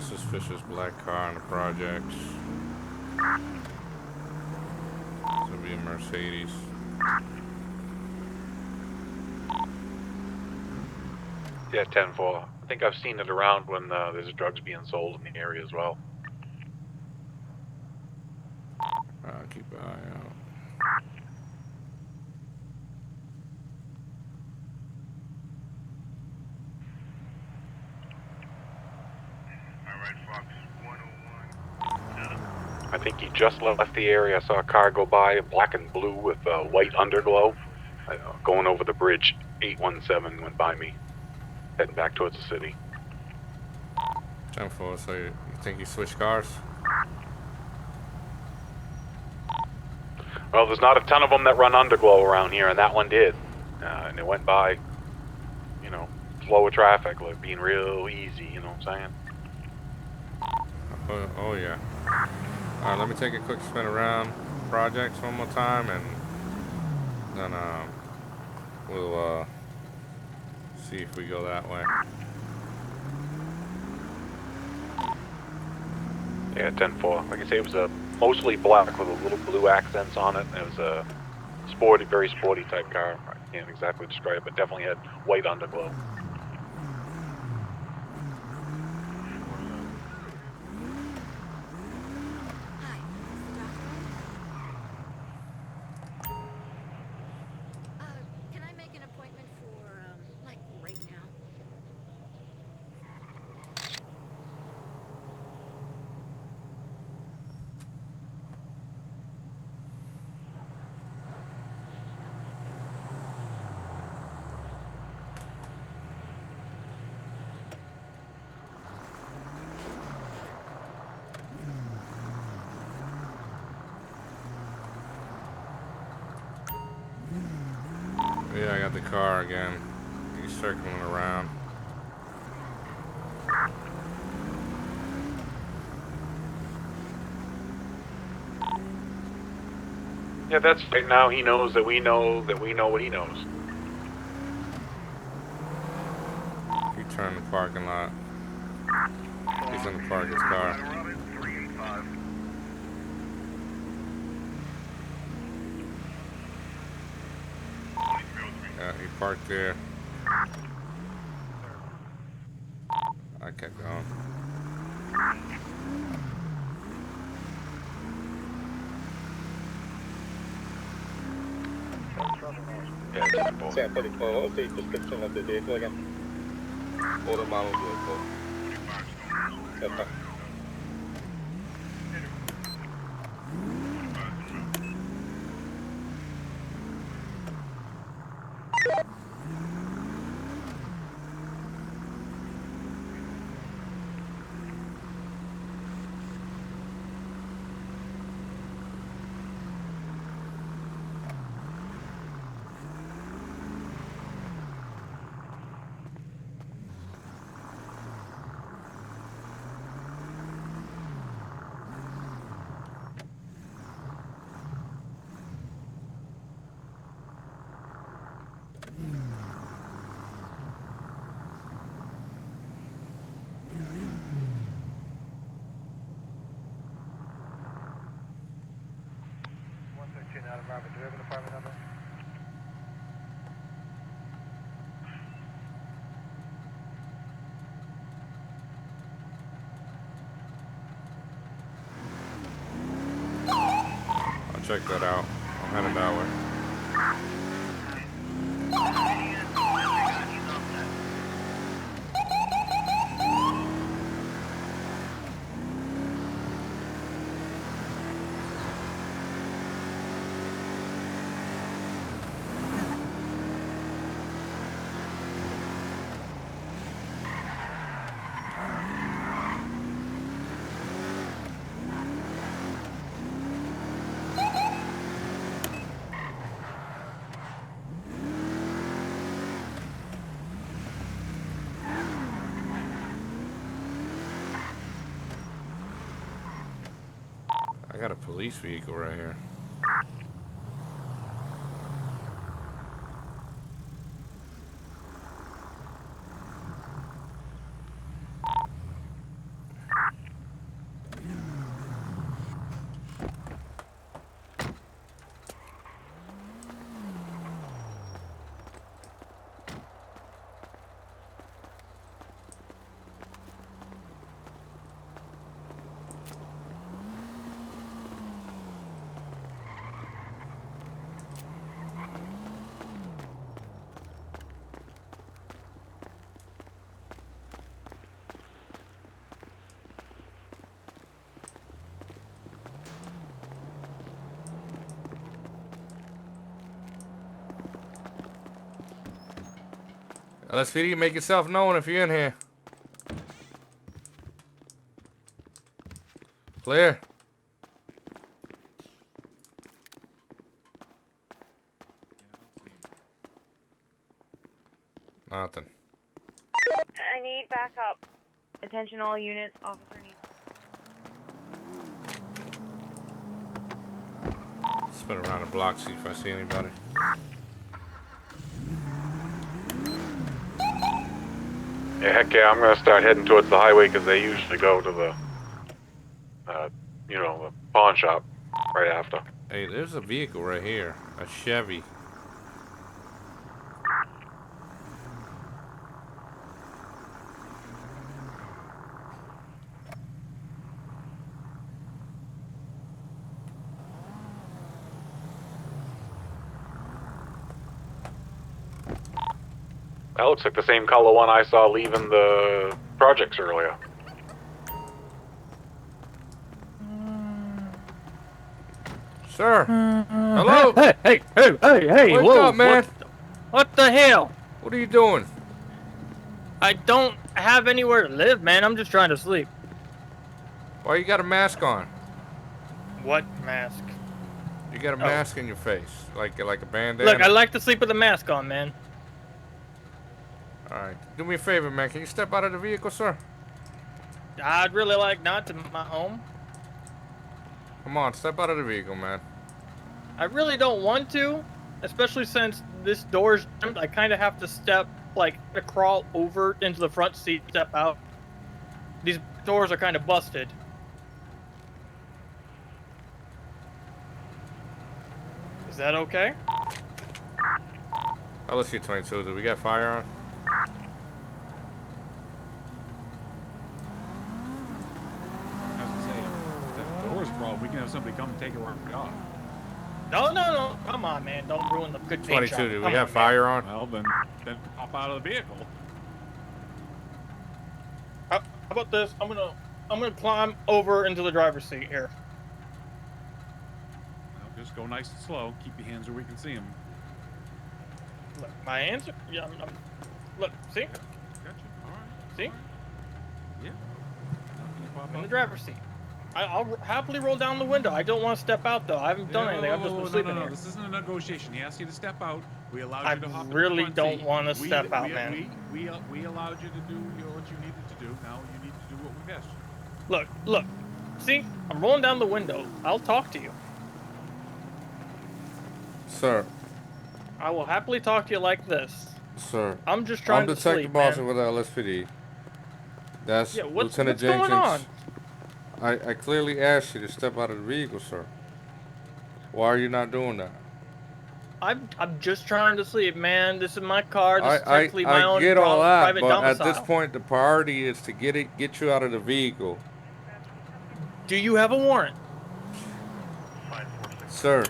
This is Fisher's black car in the projects. This will be a Mercedes. Yeah, 10-4. I think I've seen it around when there's drugs being sold in the area as well. Keep an eye out. I think he just left the area. I saw a car go by, black and blue with white underglow, going over the bridge. 817 went by me, heading back towards the city. 10-4, so you think you switched cars? Well, there's not a ton of them that run underglow around here, and that one did. And it went by, you know, flow of traffic, like being real easy, you know what I'm saying? Oh yeah. Alright, let me take a quick spin around projects one more time, and then we'll see if we go that way. Yeah, 10-4. Like I say, it was mostly black with a little blue accents on it. It was a sporty, very sporty type car. I can't exactly describe it, but definitely had white underglow. Can I make an appointment for, like, right now? Yeah, I got the car again. He's circling around. Yeah, that's right. Now he knows that we know what he knows. He turned the parking lot. He's in the park his car. Yeah, he parked there. I kept going. Yeah, 10-4. Sam 34, what was the description of the vehicle again? Or the model vehicle? Yes, sir. Out of Robert, do you have an apartment number? I'll check that out. I'm heading that way. I got a police vehicle right here. LSPD, make yourself known if you're in here. Clear. Nothing. I need backup. Attention all units, officer needs... Spin around the block, see if I see anybody. Yeah, heck yeah, I'm gonna start heading towards the highway because they usually go to the, the pawn shop right after. Hey, there's a vehicle right here. A Chevy. That looks like the same color one I saw leaving the projects earlier. Sir. Hello. Hey! Wake Whoa! up, man. What the hell? What are you doing? I don't have anywhere to live, man. I'm just trying to sleep. Why you got a mask on? What mask? You got a mask in your face, like a bandana. Look, I like to sleep with a mask on, man. All right, do me a favor, man. Can you step out of the vehicle, sir? I'd really like not to my home. Come on, step out of the vehicle, man. I really don't want to, especially since this door's jammed. I kind of have to to crawl over into the front seat, step out. These doors are kind of busted. Is that okay? LSU-22, do we got fire on? Door's problem. We can have somebody come and take it where we are. No. Come on, man. Don't ruin the good paint 22, job. do we Come have on, fire on? Well, then pop out of the vehicle. How about this? I'm gonna climb over into the driver's seat here. Well, just go nice and slow. Keep your hands where we can see them. Look, my answer. Yeah, look, see? Gotcha. All right. See? All right. Yeah. Nothing to pop In the up. driver's seat. I'll happily roll down the window. I don't want to step out though. I haven't done anything. I've just been sleeping here. This isn't a negotiation. He asked you to step out. We allowed I you to hop in really the front don't seat. want to step out, man. We allowed you to do what you needed to do. Now you need to do what we asked you. Look. See? I'm rolling down the window. I'll talk to you. Sir. I will happily talk to you like this. Sir. I'm just trying to sleep, Detective Boston man. with the LSPD. That's Yeah, what's Lieutenant going Jenkins. on? I clearly asked you to step out of the vehicle, sir. Why are you not doing that? I'm just trying to sleep, man. This is my car. This is I technically my own get all that, private but domicile. at this point, the priority is to get you out of the vehicle. Do you have a warrant? Sir,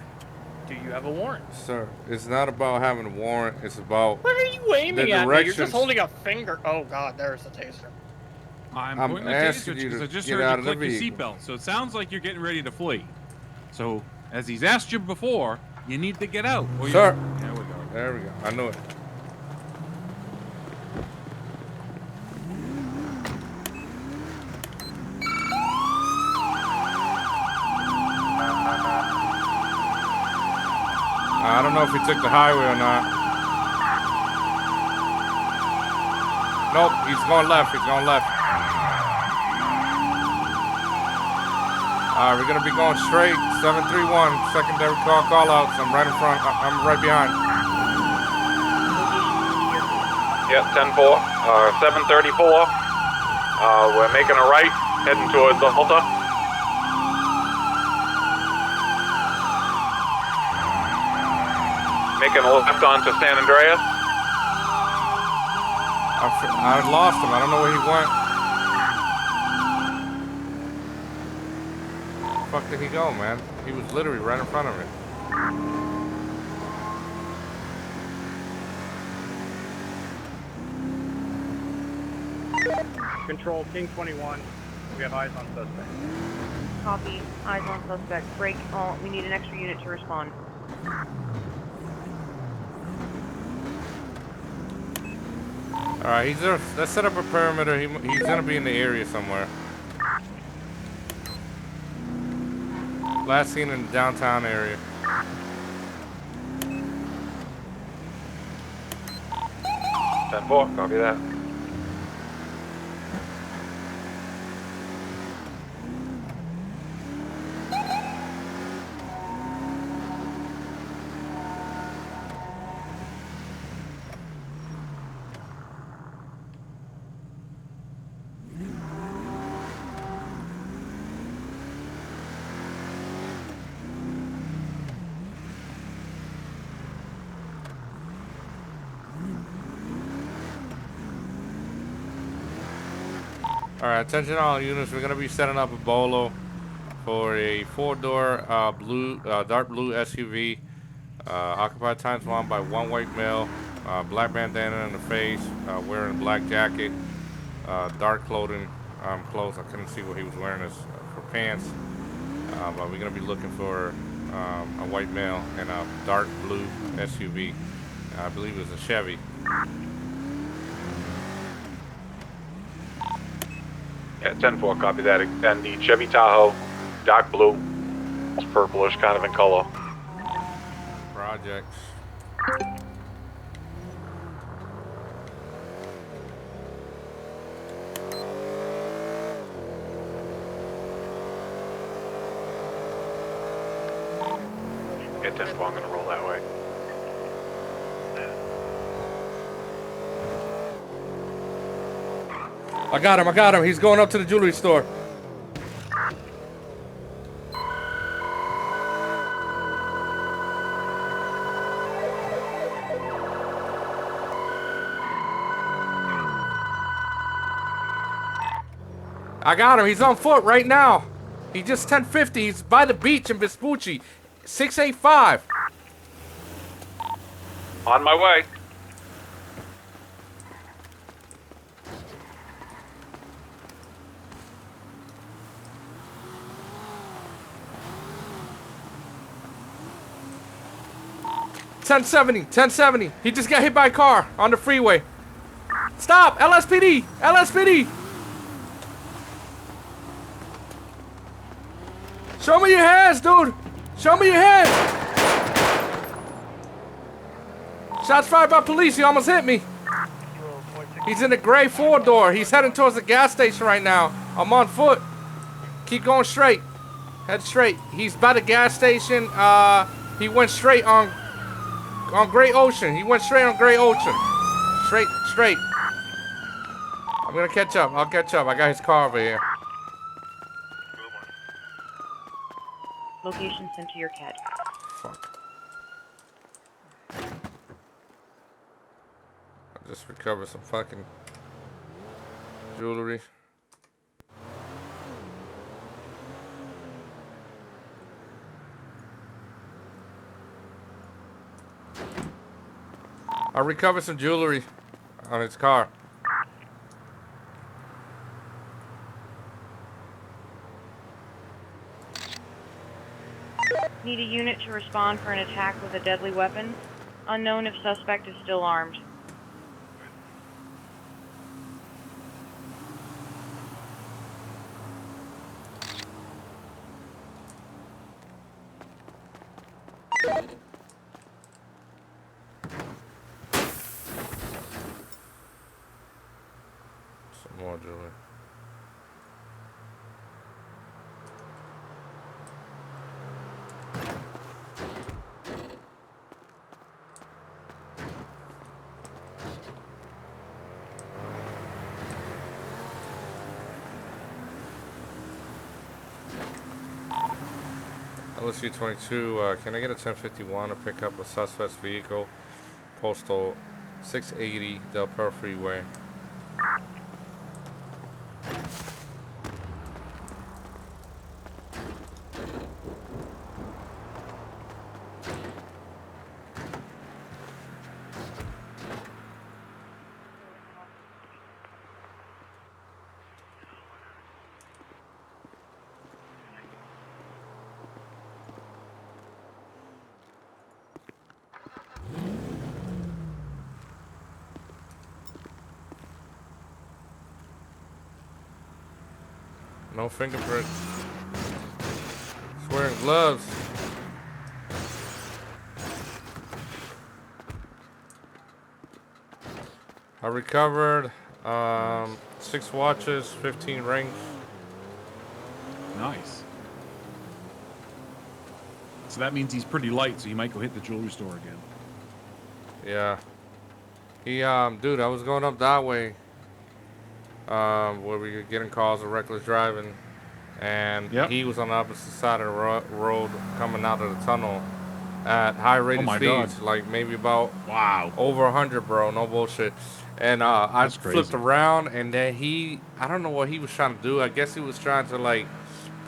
Do you have a warrant? sir, it's not about having a warrant. It's about What are you aiming The at me? You're just directions- holding a finger. Oh God, there's the taser. I'm I'm pointing the asking taser you because to I just get heard out you of the click your vehicle. seatbelt. So it sounds like you're getting ready to flee. So as he's asked you before, you need to get out. Or Sir. There we go. There we go. I knew it. I don't know if he took the highway or not. Nope, he's going left. He's going left. We're gonna be going straight. 731, secondary call outs. I'm right in front. I'm right behind. Yep, 10-4, 734. We're making a right, heading towards the Alta. Making a left onto San Andreas. I lost him. I don't know where he went. Where the fuck did he go, man? He was literally right in front of me. Control, King 21. We have eyes on suspect. Copy. Eyes on suspect. Break all. We need an extra unit to respond. Alright, let's set up a perimeter. He's gonna be in the area somewhere. Last seen in the downtown area. 10-4, copy that. Alright, attention all units. We're gonna be setting up a bolo for a 4-door dark blue SUV, occupied ×1 by 1 white male, black bandana in the face, wearing a black jacket, dark clothing, clothes. I couldn't see what he was wearing as for pants, but we're gonna be looking for a white male and a dark blue SUV. I believe it was a Chevy. Yeah, 10-4, copy that. And the Chevy Tahoe, dark blue, it's purplish kind of in color. Projects. Yeah, 10-4, I'm gonna roll that way. I got him. He's going up to the jewelry store. I got him. He's on foot right now. He just 1050. He's by the beach in Vespucci. 685. On my way. $1070. He just got hit by a car on the freeway. Stop! LSPD! LSPD! Show me your hands, dude! Show me your hands! Shots fired by police. He almost hit me. He's in the gray 4-door. He's heading towards the gas station right now. I'm on foot. Keep going straight. Head straight. He's by the gas station. He went straight on Great Ocean. He went straight on Great Ocean. Straight. I'm gonna catch up. I'll catch up. I got his car over here. Location sent to your CAD. Fuck. I just recovered some fucking jewelry. I recovered some jewelry on his car. Need a unit to respond for an attack with a deadly weapon. Unknown if suspect is still armed. Some more jewelry. LSU 22, can I get a 1051 to pick up a suspect's vehicle? Postal 680 Del Perro Freeway. No fingerprints. He's wearing gloves. I recovered 6 watches, 15 rings. Nice. So that means he's pretty light, so he might go hit the jewelry store again. Yeah. He dude, I was going up that way. Where we were getting calls of reckless driving, and Yep. he was on the opposite side of the road coming out of the tunnel at high rated my speeds, God. like maybe about Wow. over 100, bro. No bullshit. And I That's flipped crazy. around, and then I don't know what he was trying to do. I guess he was trying to like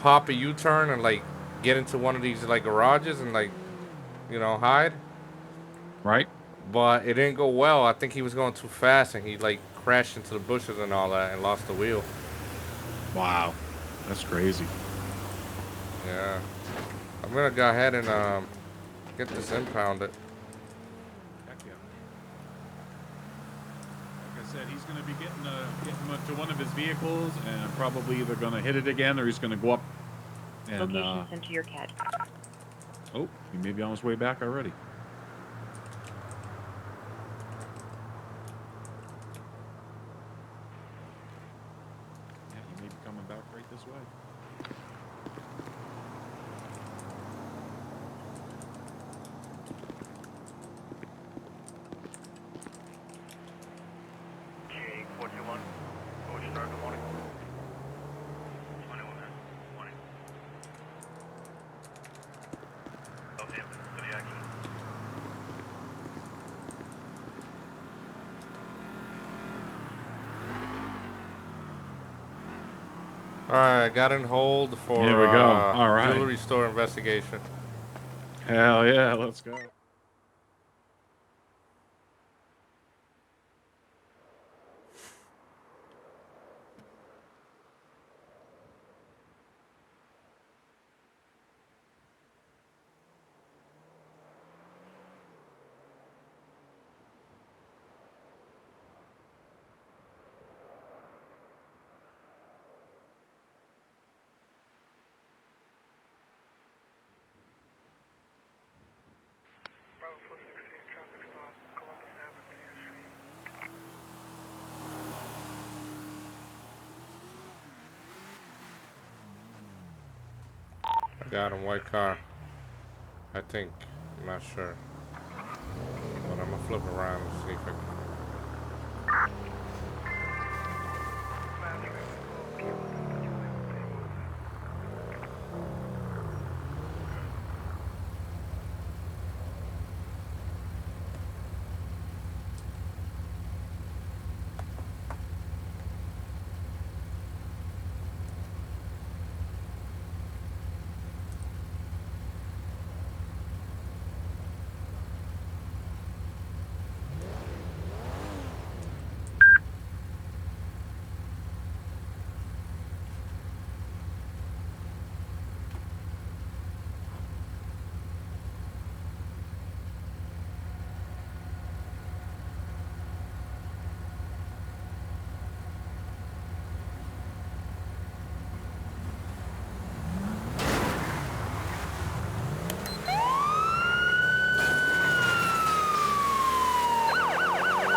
pop a U-turn and like get into one of these like garages and like, you know, hide. Right? But it didn't go well. I think he was going too fast, and he like crashed into the bushes and all that and lost the wheel. Wow. That's crazy. Yeah. I'm gonna go ahead and get this impounded. Heck yeah. Like I said, he's going to be getting to one of his vehicles and probably either going to hit it again or he's going to go up and Location sent to your CAD. oh, he may be on his way back already. Yeah, he may be coming back right this way. Alright, got in hold for Here we go. All right. jewelry store investigation. Hell yeah, let's go. I got him, white car. I think. I'm not sure. But I'm gonna flip around and see if I can.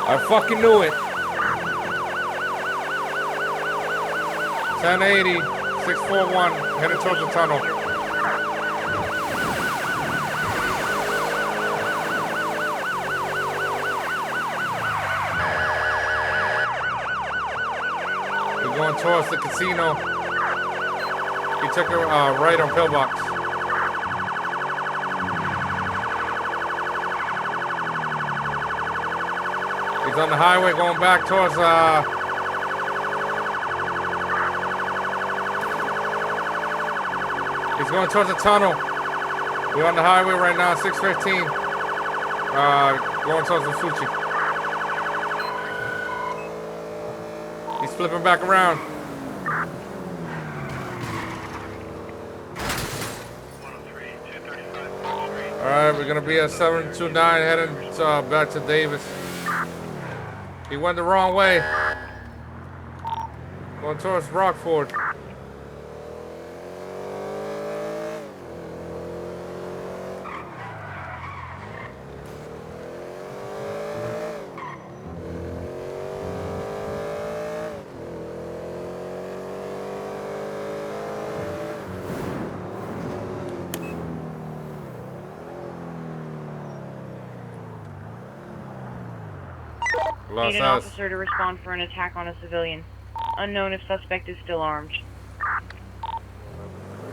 I fucking knew it. 1080, 641, headed towards the tunnel. We're going towards the casino. He took a right on Pillbox. He's on the highway going back towards he's going towards the tunnel. We're on the highway right now, 615. Going towards the Fuji. He's flipping back around. Alright, we're gonna be at 729 heading back to Davis. He went the wrong way. Going towards Rockford. Los Need an Angeles. officer to respond for an attack on a civilian. Unknown if suspect is still armed.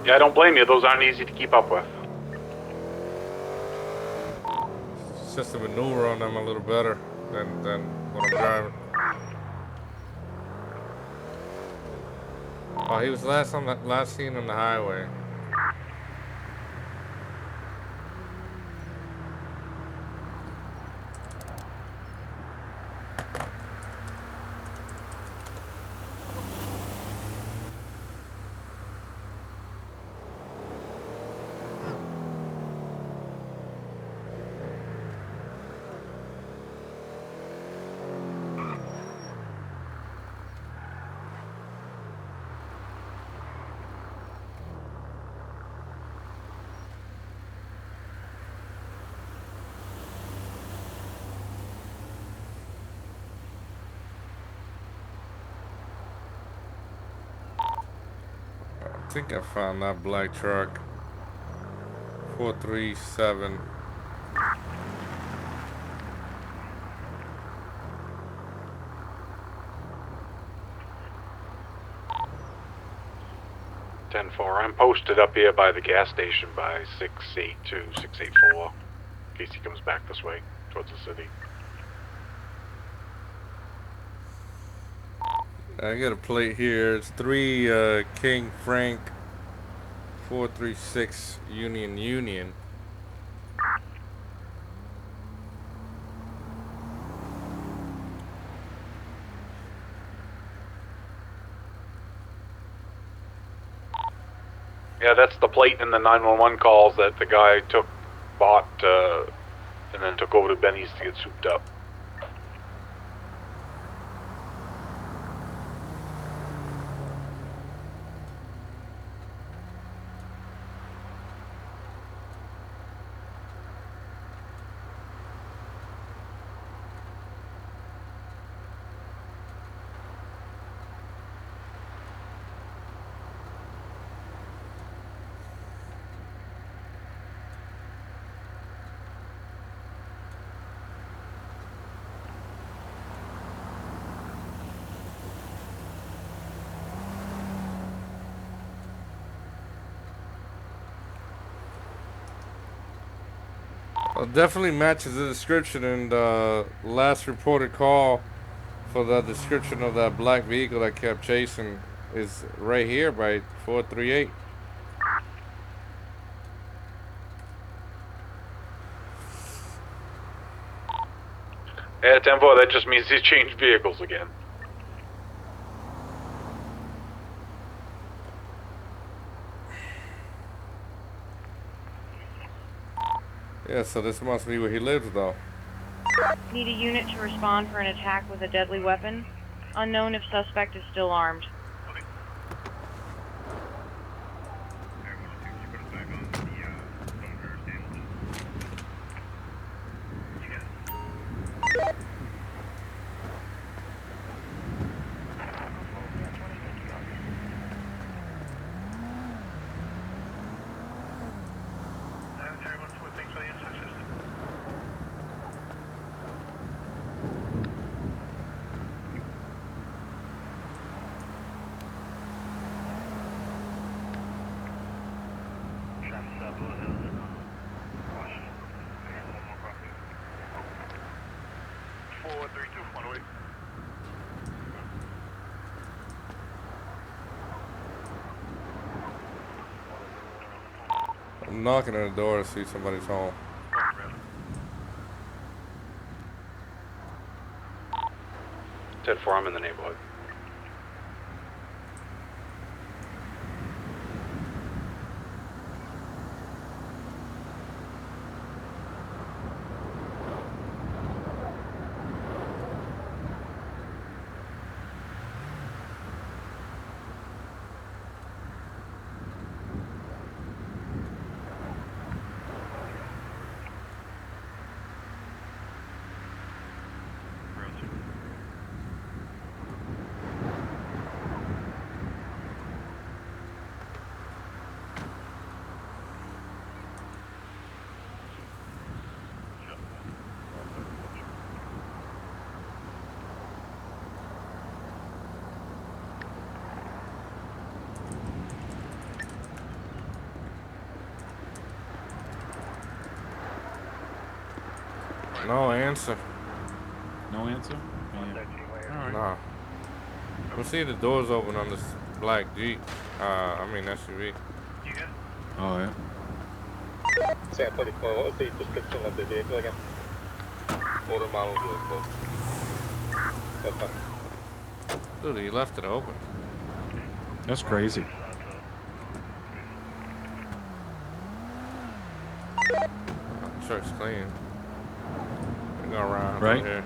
Yeah, I don't blame you. Those aren't easy to keep up with. It's just a maneuver on them a little better than when I'm driving. Oh, he was last seen on the highway. I think I found that black truck. 437. I'm posted up here by the gas station by 682, 684, in case he comes back this way towards the city. I got a plate here. It's 3 King Frank 436 Union. Yeah, that's the plate in the 911 calls that the guy bought, and then took over to Benny's to get souped up. Well, definitely matches the description and last reported call for the description of that black vehicle that kept chasing is right here by 438. Yeah, 10-4, that just means he's changed vehicles again. Yeah, so this must be where he lives though. Need a unit to respond for an attack with a deadly weapon. Unknown if suspect is still armed. I'm knocking on the door to see if somebody's home. Ted 4, I'm in the neighborhood. No answer. No answer? Yeah. Alright. No. We'll see the doors open on this black Jeep. I mean SUV. Oh, yeah. Sam 34, what was the description of the vehicle again? Order model vehicle. That's fine. Dude, he left it open. That's crazy. I'm sure it's clean. We go around Right. here.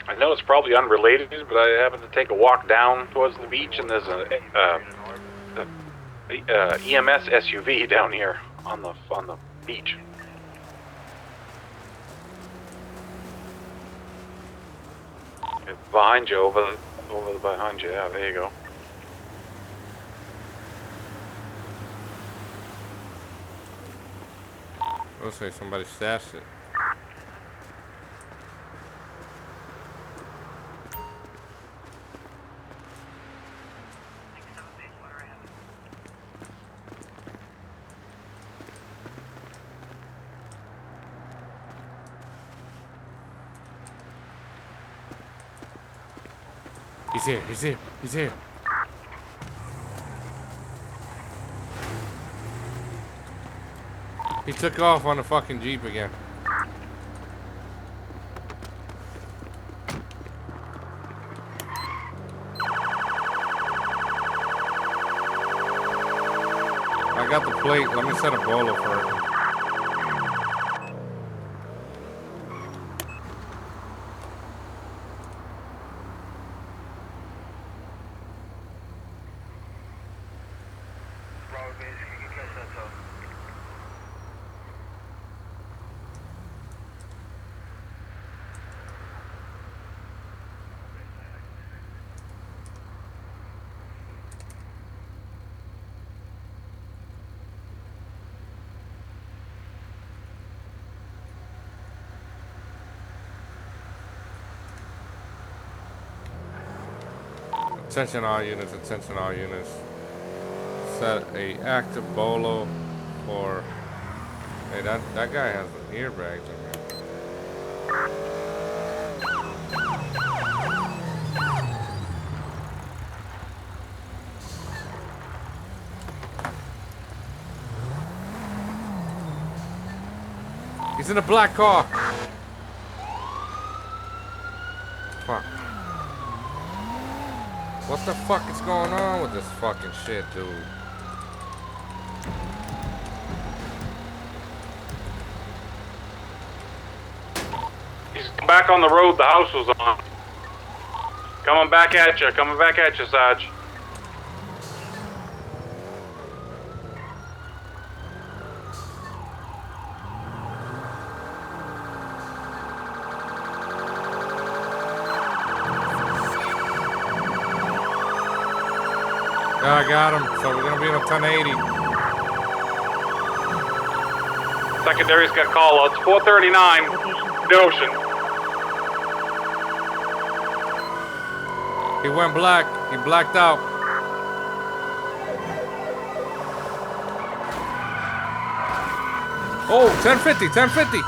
I know it's probably unrelated, but I happened to take a walk down towards the beach, and there's a EMS SUV down here on the beach. Behind you, over behind you. Yeah, there you go. Looks like somebody stashed it. He's here, he's here, he's here. He took off on the fucking Jeep again. I got the plate. Let me set a bolo for it. Attention all units, attention all units. Set a active bolo for... Hey, that guy has earbags in here. He's in a black car. Fuck. What the fuck is going on with this fucking shit, dude? He's back on the road the house was on. Coming back at you, Sarge. Yeah, I got him. So we're gonna be in a 1080. Secondary's got call outs. 439, Notion. He went black. He blacked out. Oh, 1050, 1050.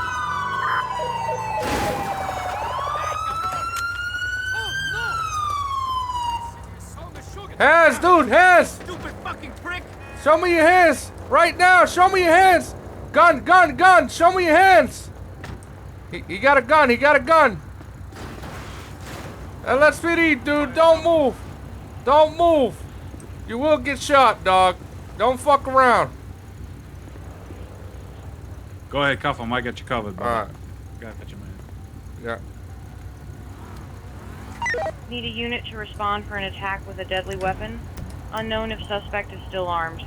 Hands, dude, hands! Stupid fucking prick! Show me your hands! Right now, show me your hands! Gun, gun, gun! Show me your hands! He got a gun, he got a gun! LSPD, dude, don't move! Don't move! You will get shot, dog. Don't fuck around. Go ahead, cuff him. I got you covered, bro. Alright. Got you, man. Yeah. Need a unit to respond for an attack with a deadly weapon. Unknown if suspect is still armed.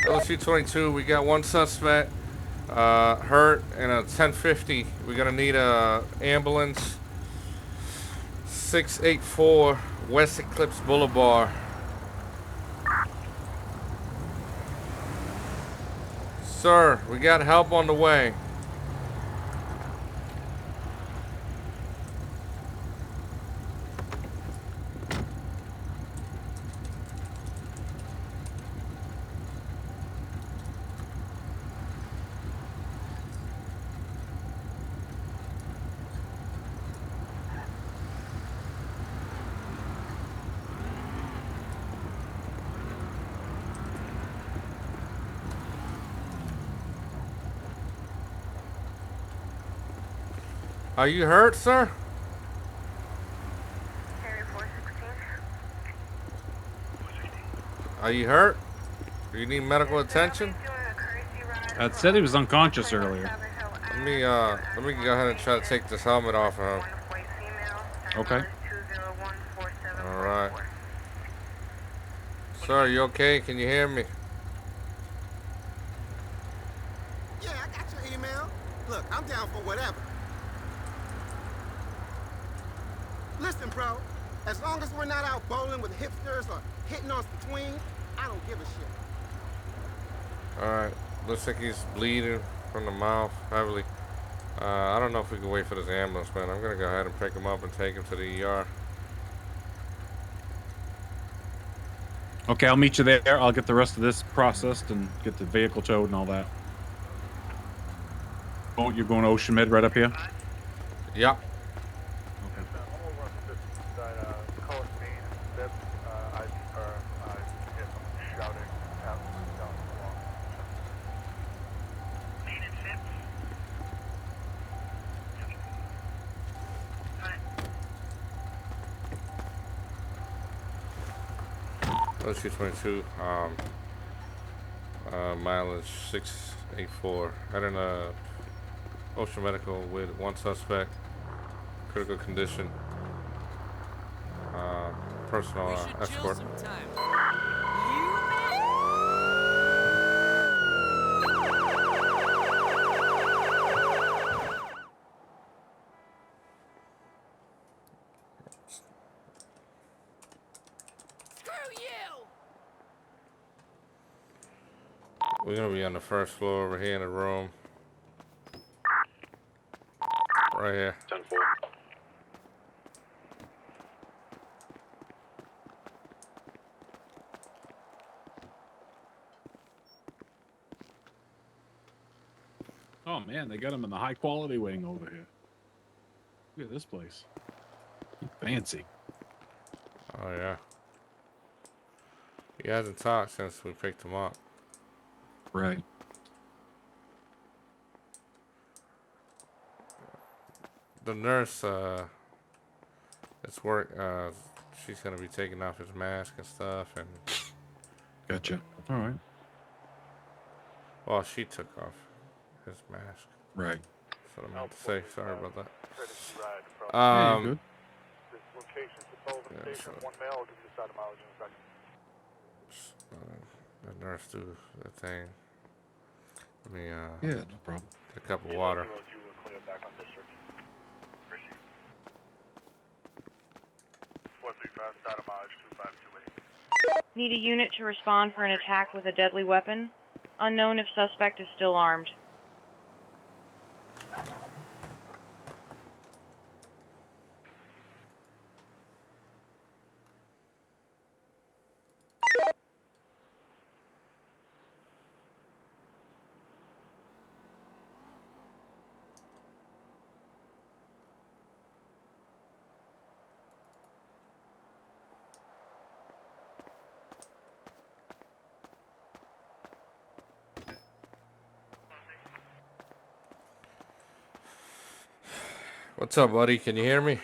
LSU-22, we got one suspect hurt in a 1050. We're gonna need a ambulance. 684 West Eclipse Boulevard. Sir, we got help on the way. Are you hurt, sir? Are you hurt? Do you need medical attention? It said he was unconscious earlier. Let me go ahead and try to take this helmet off of him. Okay. All right. Sir, are you okay? Can you hear me? Yeah, I got your email. Look, I'm down for whatever. Listen, bro, as long as we're not out bowling with hipsters or hitting on some twins, I don't give a shit. Alright. Looks like he's bleeding from the mouth heavily. I don't know if we can wait for this ambulance, man. I'm gonna go ahead and pick him up and take him to the ER. Okay, I'll meet you there. I'll get the rest of this processed and get the vehicle towed and all that. Oh, you're going to Ocean Med right up here? Yep. LSU-22, mileage 684. Heading Ocean Medical with one suspect, critical condition, personal escort. We're gonna be on the first floor over here in the room. Right here. 10-4. Oh man, they got him in the high quality wing over here. Look at this place. Fancy. Oh yeah. He hasn't talked since we picked him up. Right. The nurse, it's work. She's gonna be taking off his mask and stuff, and Gotcha. All right. well, she took off his mask. Right. That's what I meant to say. Sorry about that. Yeah, you're good. Yeah, so, the nurse do the thing. Let me Yeah, no problem. get a cup of water. Need a unit to respond for an attack with a deadly weapon. Unknown if suspect is still armed. What's up, buddy? Can you hear me?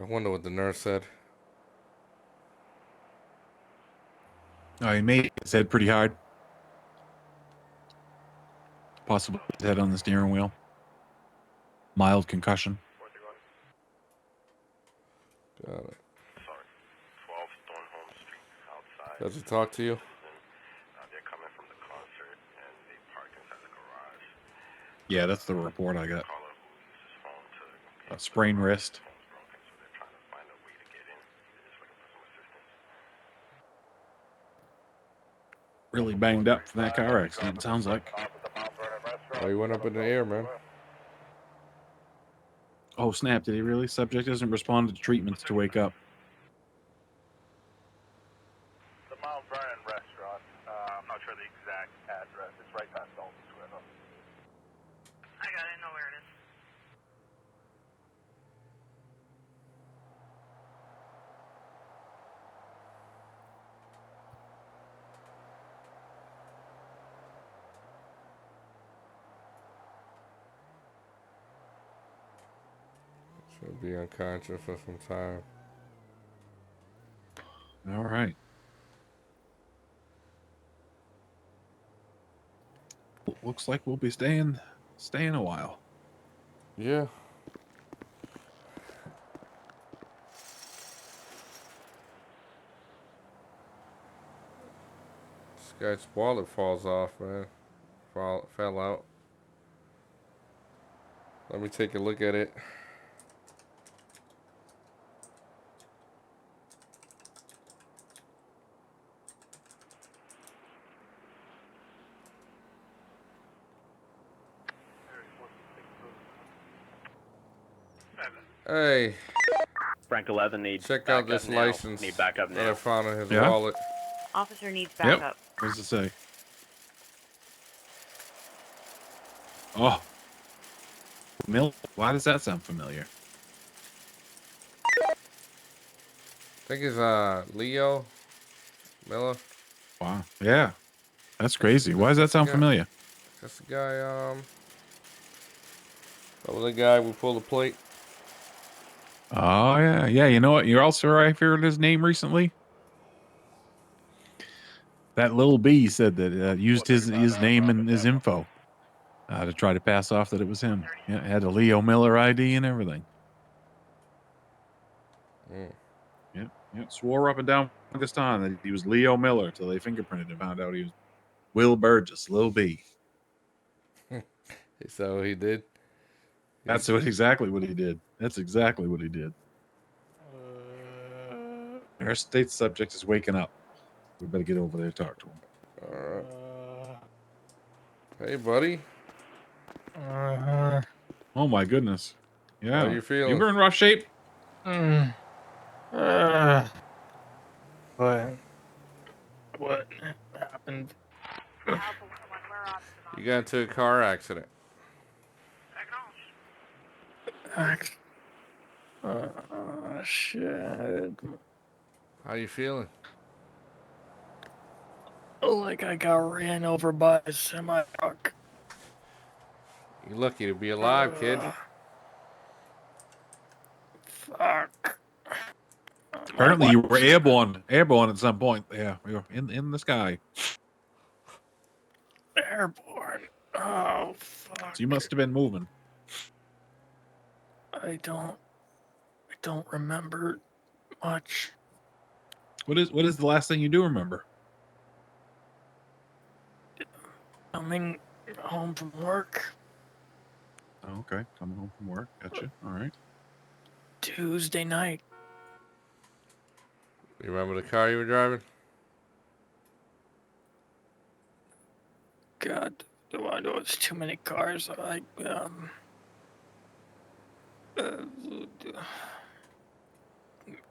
I wonder what the nurse said. Oh, he made his head pretty hard. Possibly his head on the steering wheel. Mild concussion. Got it. Sorry. 12 Thornholm Street outside. Does he talk to you? They're coming from the concert and they parked inside the garage. Yeah, that's the report I got. Caller who used his phone to A sprained wrist. phone's broken, so they're trying to find a way to get in. They're just looking for some assistance. Really banged up from that car accident, it sounds like. Oh, he went up in the air, man. Oh, snap. Did he really? Subject doesn't respond to treatments to wake up. The Mount Vernon restaurant. I'm not sure the exact address. It's right past Dalton's River. I got it. I know where it is. Should be unconscious for some time. All right. Looks like we'll be staying a while. Yeah. This guy's wallet falls off, man. Fell out. Let me take a look at it. Hey, Frank 11 needs check out this backup now. license Need backup that I now. found in his Yeah? wallet. Officer needs Yep. backup. What does it say? Oh. Why does that sound familiar? I think it's Leo Miller. Wow. Yeah. That's crazy. Why does that sound familiar? That's the guy, that was the guy we pulled the plate. Oh, yeah. Yeah, you know what? You're also right here his name recently? That little B said that used his name and his info to try to pass off that it was him. Yeah, it had a Leo Miller ID and everything. Yeah, yeah. Swore up and down this time that he was Leo Miller until they fingerprinted and found out he was Will Burgess, Lil B. Is that what he did? That's exactly what he did. That's exactly what he did. Our state subject is waking up. We better get over there and talk to him. Hey, buddy. Oh my goodness. Yeah. How you feeling? You were in rough shape. What happened? You got into a car accident. Shit. How you feeling? Like I got ran over by a semi-truck. You're lucky to be alive, kid. Fuck. Apparently you were airborne at some point. Yeah, we were in the sky. Airborne. Oh, fuck. So you must have been moving. I don't remember much. What is the last thing you do remember? Coming home from work Oh, okay. Coming home from work. Gotcha. All right. Tuesday night. You remember the car you were driving? God, there was too many cars.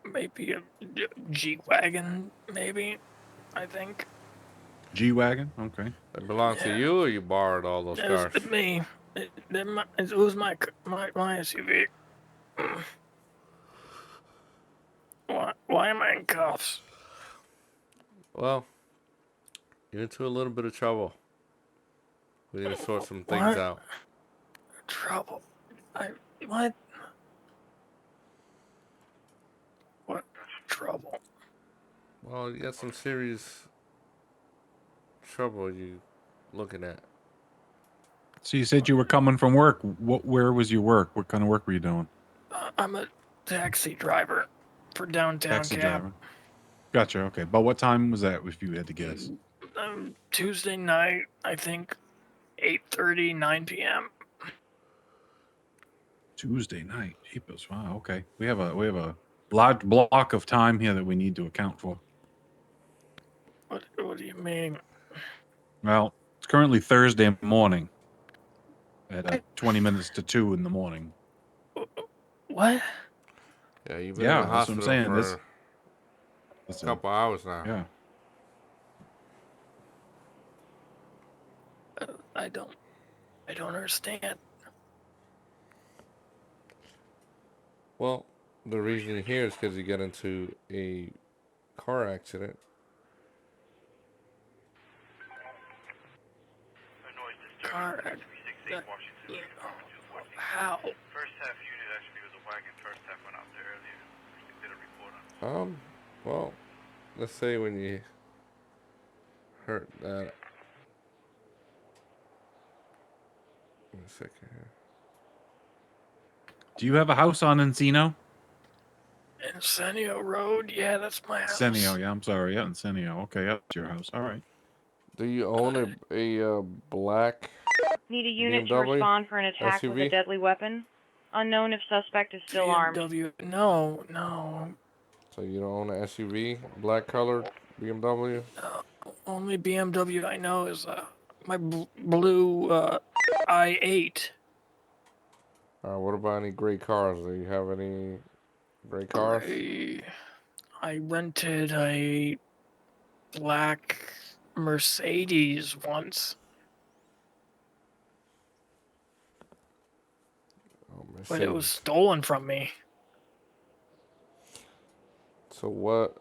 Maybe a G-Wagon, maybe, I think. G-Wagon? Okay. It belonged to you, or you borrowed all those It cars? was me. It was my SUV. Why am I in cuffs? Well, you're into a little bit of trouble. We need to sort some things What? out. Trouble? What? Oh, you got some serious trouble you looking at. So you said you were coming from work. Where was your work? What kind of work were you doing? I'm a taxi driver for downtown Taxi Cap. driver. Gotcha. Okay. But what time was that, if you had to guess? Tuesday night, I think 8:30, 9 p.m. Tuesday night. Jeepers. Wow. Okay. We have a large block of time here that we need to account for. What do you mean? Well, it's currently Thursday morning at 20 minutes to 2 in the morning. What? Yeah, you've been in the Yeah, that's what I'm hospital saying. for That's a couple hours now. Yeah. I don't understand. Well, the reason you're here is because you got into a car accident. Car how? First half unit actually was a wagon. First half went out there earlier. Did a report on. Well, let's say when you hurt that. Wait a second here. Do you have a house on Encino? Ensenio Road? Yeah, that's my house. Encenio, yeah, I'm sorry. Yeah, Encenio. Okay, that's your house. All right. Do you own a black Need a unit to BMW respond for an attack with a SUV? deadly weapon. Unknown if suspect is still armed. No. So you don't own an SUV, black colored BMW? Only BMW I know is my blue I8. What about any gray cars? Do you have any gray cars? I rented a black Mercedes once. Oh, But it was stolen from me. So what?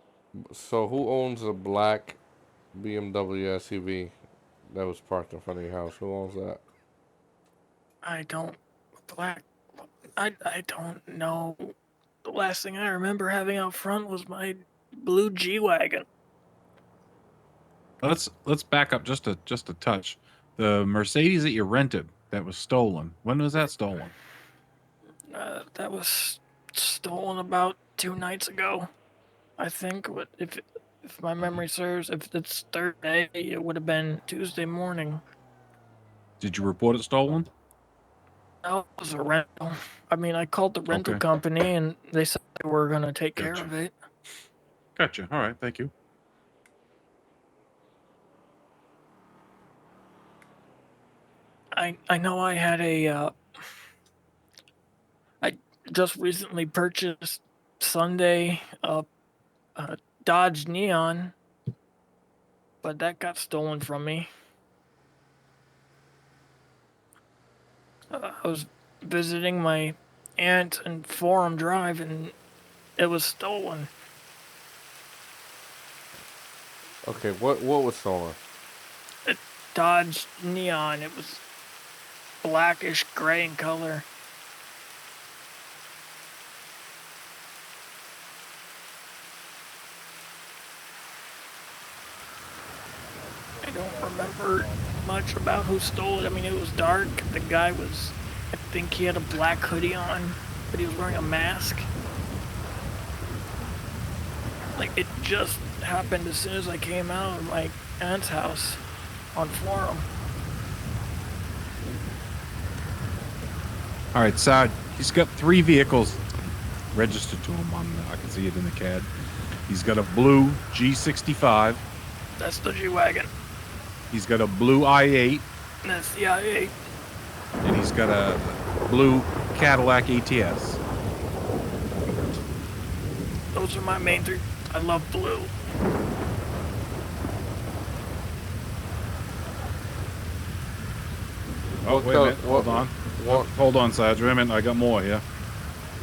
So who owns a black BMW SUV that was parked in front of your house? Who owns that? I don't know. The last thing I remember having out front was my blue G-Wagon. Let's back up just a touch. The Mercedes that you rented that was stolen. When was that stolen? That was stolen about 2 nights ago, I think. If my memory serves, if it's Thursday, it would have been Tuesday morning. Did you report it stolen? That was a rental. I mean, I called the rental company, and they said they were going to take care of it. Gotcha. All right. Thank you. I know I had I just recently purchased Sunday a Dodge Neon, but that got stolen from me. I was visiting my aunt in Forum Drive, and it was stolen. Okay, what was stolen? A Dodge Neon. It was blackish gray in color. I don't remember much about who stole it. I mean, it was dark. The guy was, I think he had a black hoodie on, but he was wearing a mask. Like, it just happened as soon as I came out of my aunt's house on Forum. All right, Sarge. He's got 3 vehicles registered to him. I can see it in the CAD. He's got a blue G65. That's the G-Wagon. He's got a blue i8. That's the I8. And he's got a blue Cadillac ATS. Those are my main 3. I love blue. Oh, wait a minute. Hold on. Hold on, Sarge. Wait a minute. I got more here.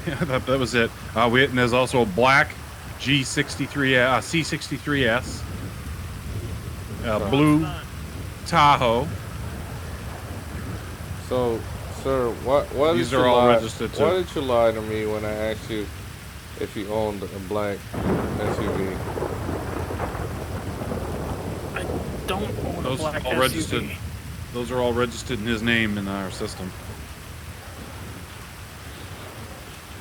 Yeah, that was it. And there's also a black G63, C63S. Blue Tahoe. So, sir, what These did are you all lie? registered too. Why did you lie to me when I asked you if you owned a black SUV? don't own a Those black all SUV. registered. Those are all registered in his name in our system.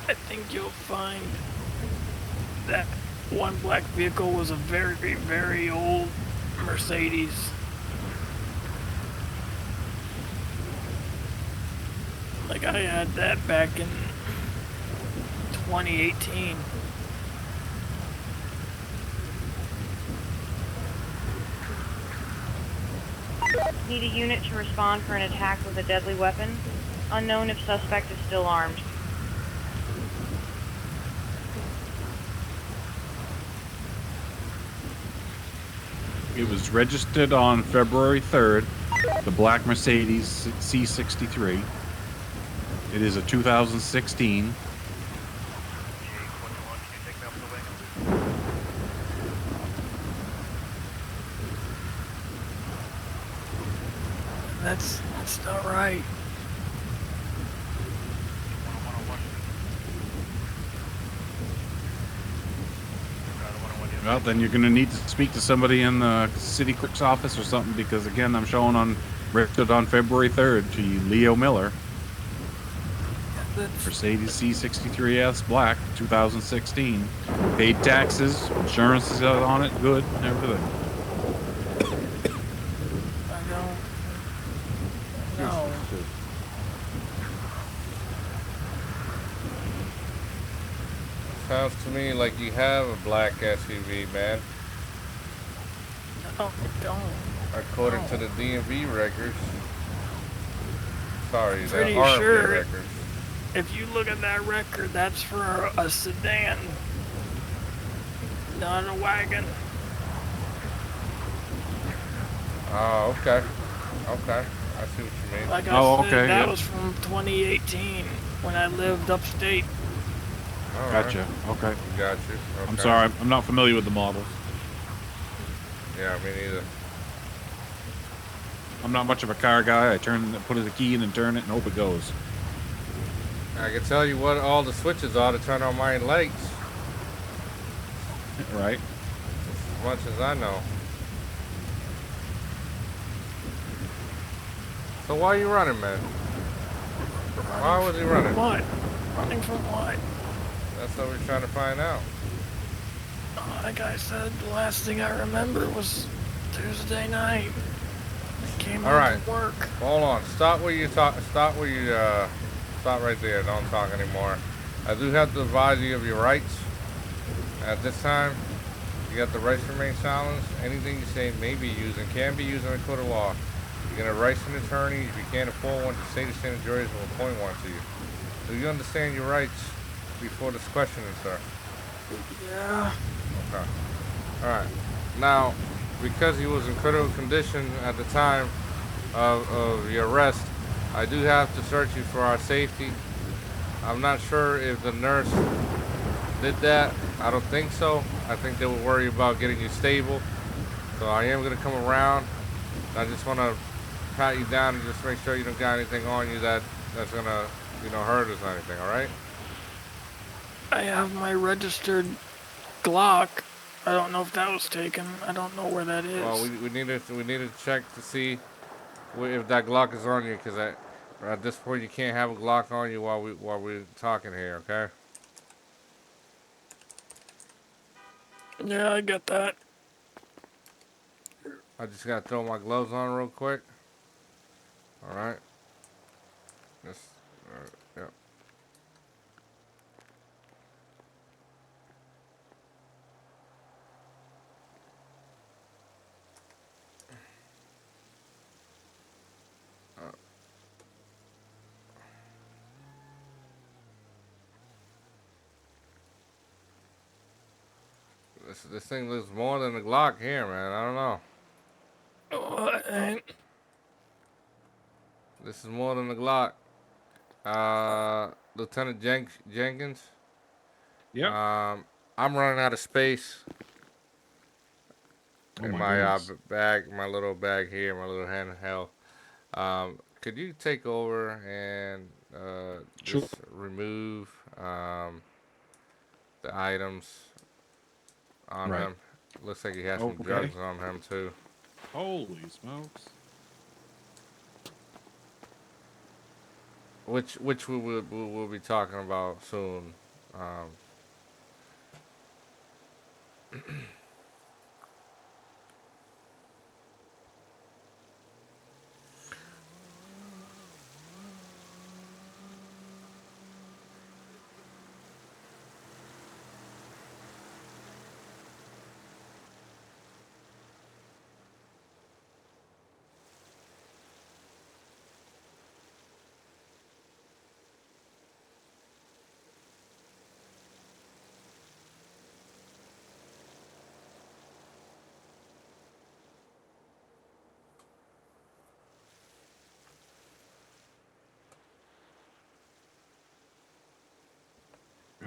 I think you'll find that one black vehicle was a very, very old Mercedes. Like I had that back in 2018. Need a unit to respond for an attack with a deadly weapon. Unknown if suspect is still armed. It was registered on February 3rd, the black Mercedes C63. It is a 2016. That's not right. Well, then you're going to need to speak to somebody in the city clerk's office or something, because again, I'm showing on registered on February 3rd to you, Leo Miller. Mercedes C63S black, 2016. Paid taxes, insurance is on it, good, everything. I don't know. Sounds to me like you have a black SUV, man. No, I don't. According to the DMV records. Sorry, the Pretty RMV sure records. if you look at that record, that's for a sedan, not a wagon. Oh, okay. Okay. I see what you mean. Like I said, that yeah. was from 2018 when I lived upstate. All Gotcha. right. Okay. Got you. Okay. I'm sorry. I'm not familiar with the models. Yeah, me neither. I'm not much of a car guy. I put the key in and turn it and hope it goes. I can tell you what all the switches are to turn on my lights. Right. As much as I know. So why are you running, man? Why was he running? What? Running from what? That's what we're trying to find out. Like I said, the last thing I remember was Tuesday night. I came All home right. from work. Hold on. Stop where you talk. Stop where you. Stop right there. Don't talk anymore. I do have to advise you of your rights. At this time, you got the rights to remain silent. Anything you say may be used and can be used in a court of law. You're gonna write an attorney. If you can't afford one, the state of San Andreas will appoint one to you. Do you understand your rights before this questioning, sir? Yeah. Okay. All right. Now, because he was in critical condition at the time of your arrest, I do have to search you for our safety. I'm not sure if the nurse did that. I don't think so. I think they were worried about getting you stable. So I am going to come around. I just want to pat you down and just make sure you don't got anything on you that's going to, hurt us or anything, all right? I have my registered Glock. I don't know if that was taken. I don't know where that is. Well, we need to check to see if that Glock is on you, because at this point you can't have a Glock on you while we're talking here, okay? Yeah, I get that. I just gotta throw my gloves on real quick. All right. Just, yeah. This thing looks more than a Glock here, man. I don't know. This is more than a Glock. Lieutenant Jenkins. Yeah. I'm running out of space in my bag, my little bag here, my little handheld. Could you take over and Sure. just remove the items on him? Looks like he has some drugs on him too. Holy smokes. Which we'll be talking about soon. Um,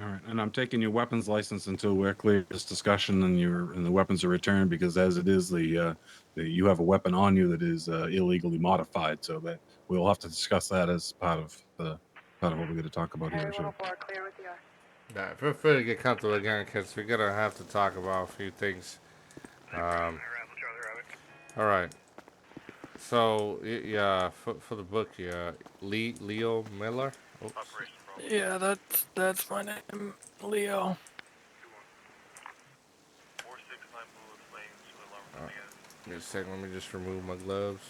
All right, and I'm taking your weapons license until we're clear this discussion and the weapons are returned, because as it is, you have a weapon on you that is illegally modified, so that we'll have to discuss that as part of what we're going to talk about here. So. yeah, feel free to get comfortable again, because we're gonna have to talk about a few things. All right. So yeah, for the book, yeah, Leo Miller. Oops. Yeah, that's my name, Leo. Give me a second. Let me just remove my gloves.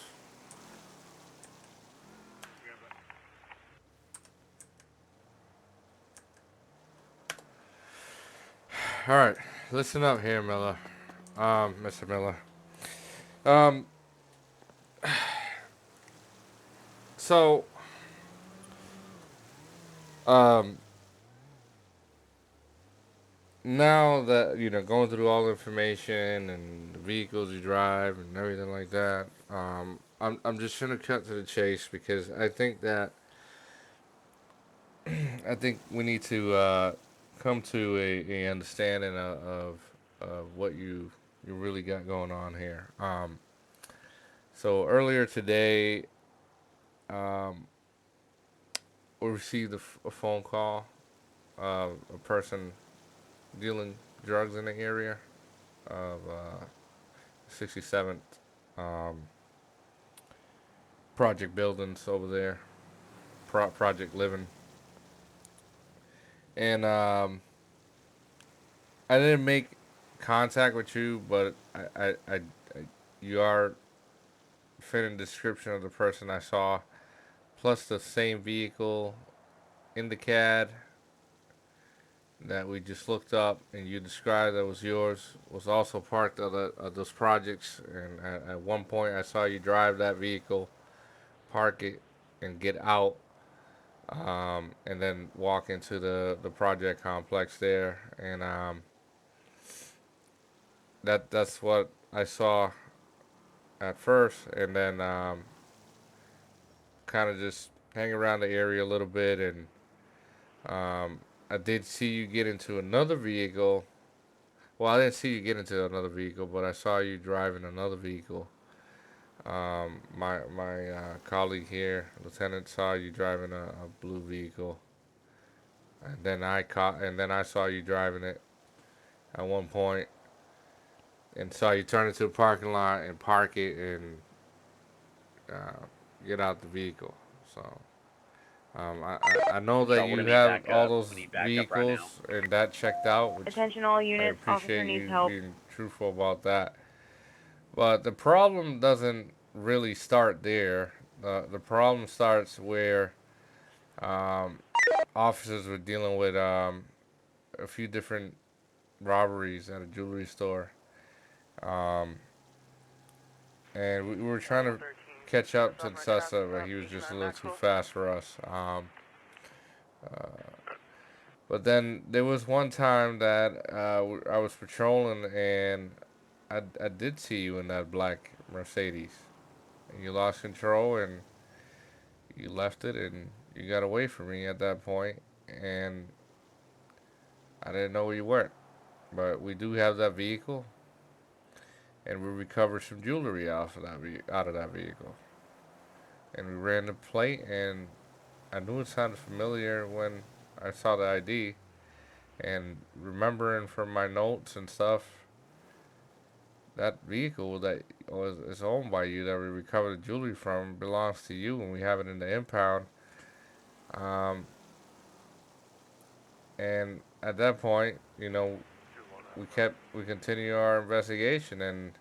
All right, listen up here, Miller. Mr. Miller. Um, so, um, now that going through all the information and the vehicles you drive and everything like that, I'm just gonna cut to the chase, because I think that I think we need to come to a understanding of what you really got going on here. So earlier today, um, we received a phone call of a person dealing drugs in the area of 67th um, Project Buildings over there, Project Living, and I didn't make contact with you, but you are fitting description of the person I saw, plus the same vehicle in the CAD that we just looked up and you described that was yours was also part of those projects. And at one point, I saw you drive that vehicle, park it, and get out, and then walk into the project complex there. And that's what I saw at first, and then kind of just hang around the area a little bit, and I did see you get into another vehicle. Well, I didn't see you get into another vehicle, but I saw you driving another vehicle. My colleague here, Lieutenant, saw you driving a blue vehicle, and then I saw you driving it at one point, and saw you turn into a parking lot and park it and uh, get out the vehicle. So. I know So that we're you gonna need have all backup. those We need backup right now. vehicles and that checked out, which Attention all I units, officer appreciate needs you help. being truthful about that. But the problem doesn't really start there. The problem starts where um, officers were dealing with a few different robberies at a jewelry store. Um, and we were trying to catch up to the suspect, but he was just a little too fast for us. Uh, But then there was one time that I was patrolling, and I did see you in that black Mercedes. And you lost control and you left it and you got away from me at that point, and I didn't know where you went. But we do have that vehicle, and we recovered some jewelry out of that vehicle. And we ran the plate, and I knew it sounded familiar when I saw the ID. And remembering from my notes and stuff, that vehicle that is owned by you that we recovered the jewelry from belongs to you, and we have it in the impound. Um, and at that point, we continue our investigation, and